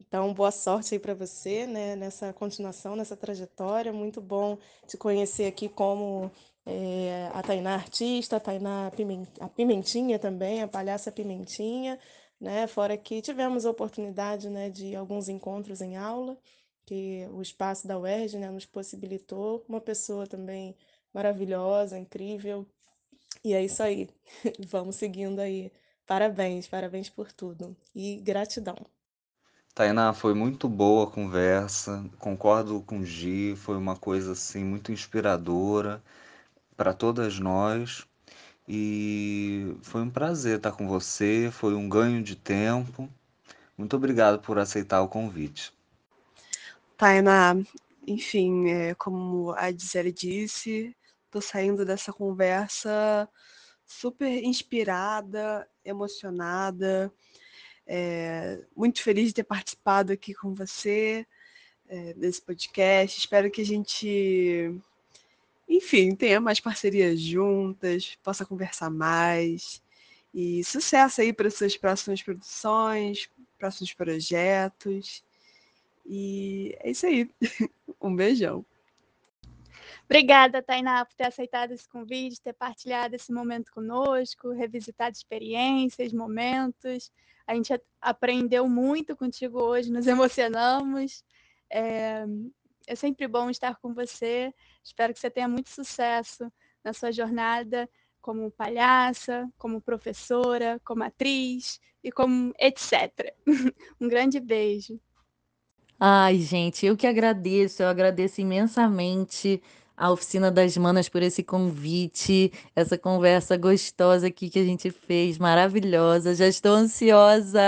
Então, boa sorte aí para você, né, nessa continuação, nessa trajetória. Muito bom te conhecer aqui como a Tainá artista, a Pimentinha também, a Palhaça Pimentinha, né? Fora que tivemos a oportunidade, né, de alguns encontros em aula, que o espaço da UERJ, né, nos possibilitou. Uma pessoa também maravilhosa, incrível. E é isso aí. Vamos seguindo aí. Parabéns, parabéns por tudo. E gratidão. Tainá, foi muito boa a conversa, concordo com o Gi, foi uma coisa assim muito inspiradora para todas nós e foi um prazer estar com você, foi um ganho de tempo. Muito obrigado por aceitar o convite. Tainá, enfim, como a Gisele disse, tô saindo dessa conversa super inspirada, emocionada, muito feliz de ter participado aqui com você desse podcast. Espero que a gente, enfim, tenha mais parcerias juntas, possa conversar mais. E sucesso aí para suas próximas produções, próximos projetos. E é isso aí. Um beijão. Obrigada, Tainá, por ter aceitado esse convite, ter partilhado esse momento conosco, revisitado experiências, momentos. A gente aprendeu muito contigo hoje, nos emocionamos. É sempre bom estar com você. Espero que você tenha muito sucesso na sua jornada como palhaça, como professora, como atriz e como etc. Um grande beijo. Ai, gente, eu agradeço imensamente a Oficina das Manas por esse convite, essa conversa gostosa aqui que a gente fez, maravilhosa. Já estou ansiosa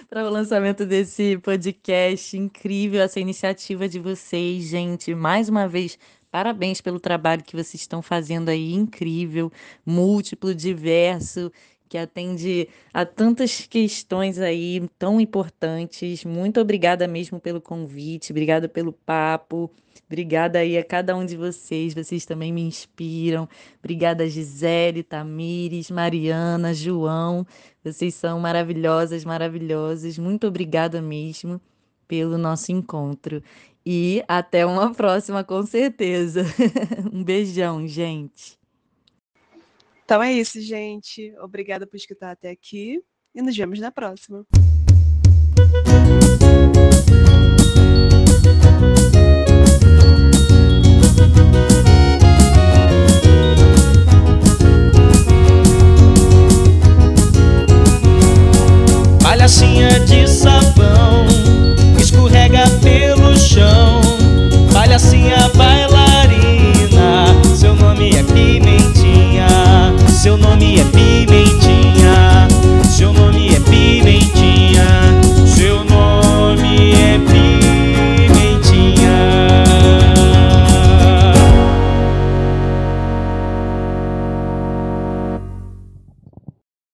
para o lançamento desse podcast. Incrível essa iniciativa de vocês, gente. Mais uma vez, parabéns pelo trabalho que vocês estão fazendo aí, incrível, múltiplo, diverso, que atende a tantas questões aí tão importantes. Muito obrigada mesmo pelo convite, obrigada pelo papo, obrigada aí a cada um de vocês, vocês também me inspiram. Obrigada, Gisele, Tamires, Mariana, João, vocês são maravilhosas, maravilhosos. Muito obrigada mesmo pelo nosso encontro. E até uma próxima, com certeza. Um beijão, gente. Então é isso, gente. Obrigada por escutar até aqui e nos vemos na próxima. Palhacinha de sabão, escorrega pelo chão. Palhacinha baila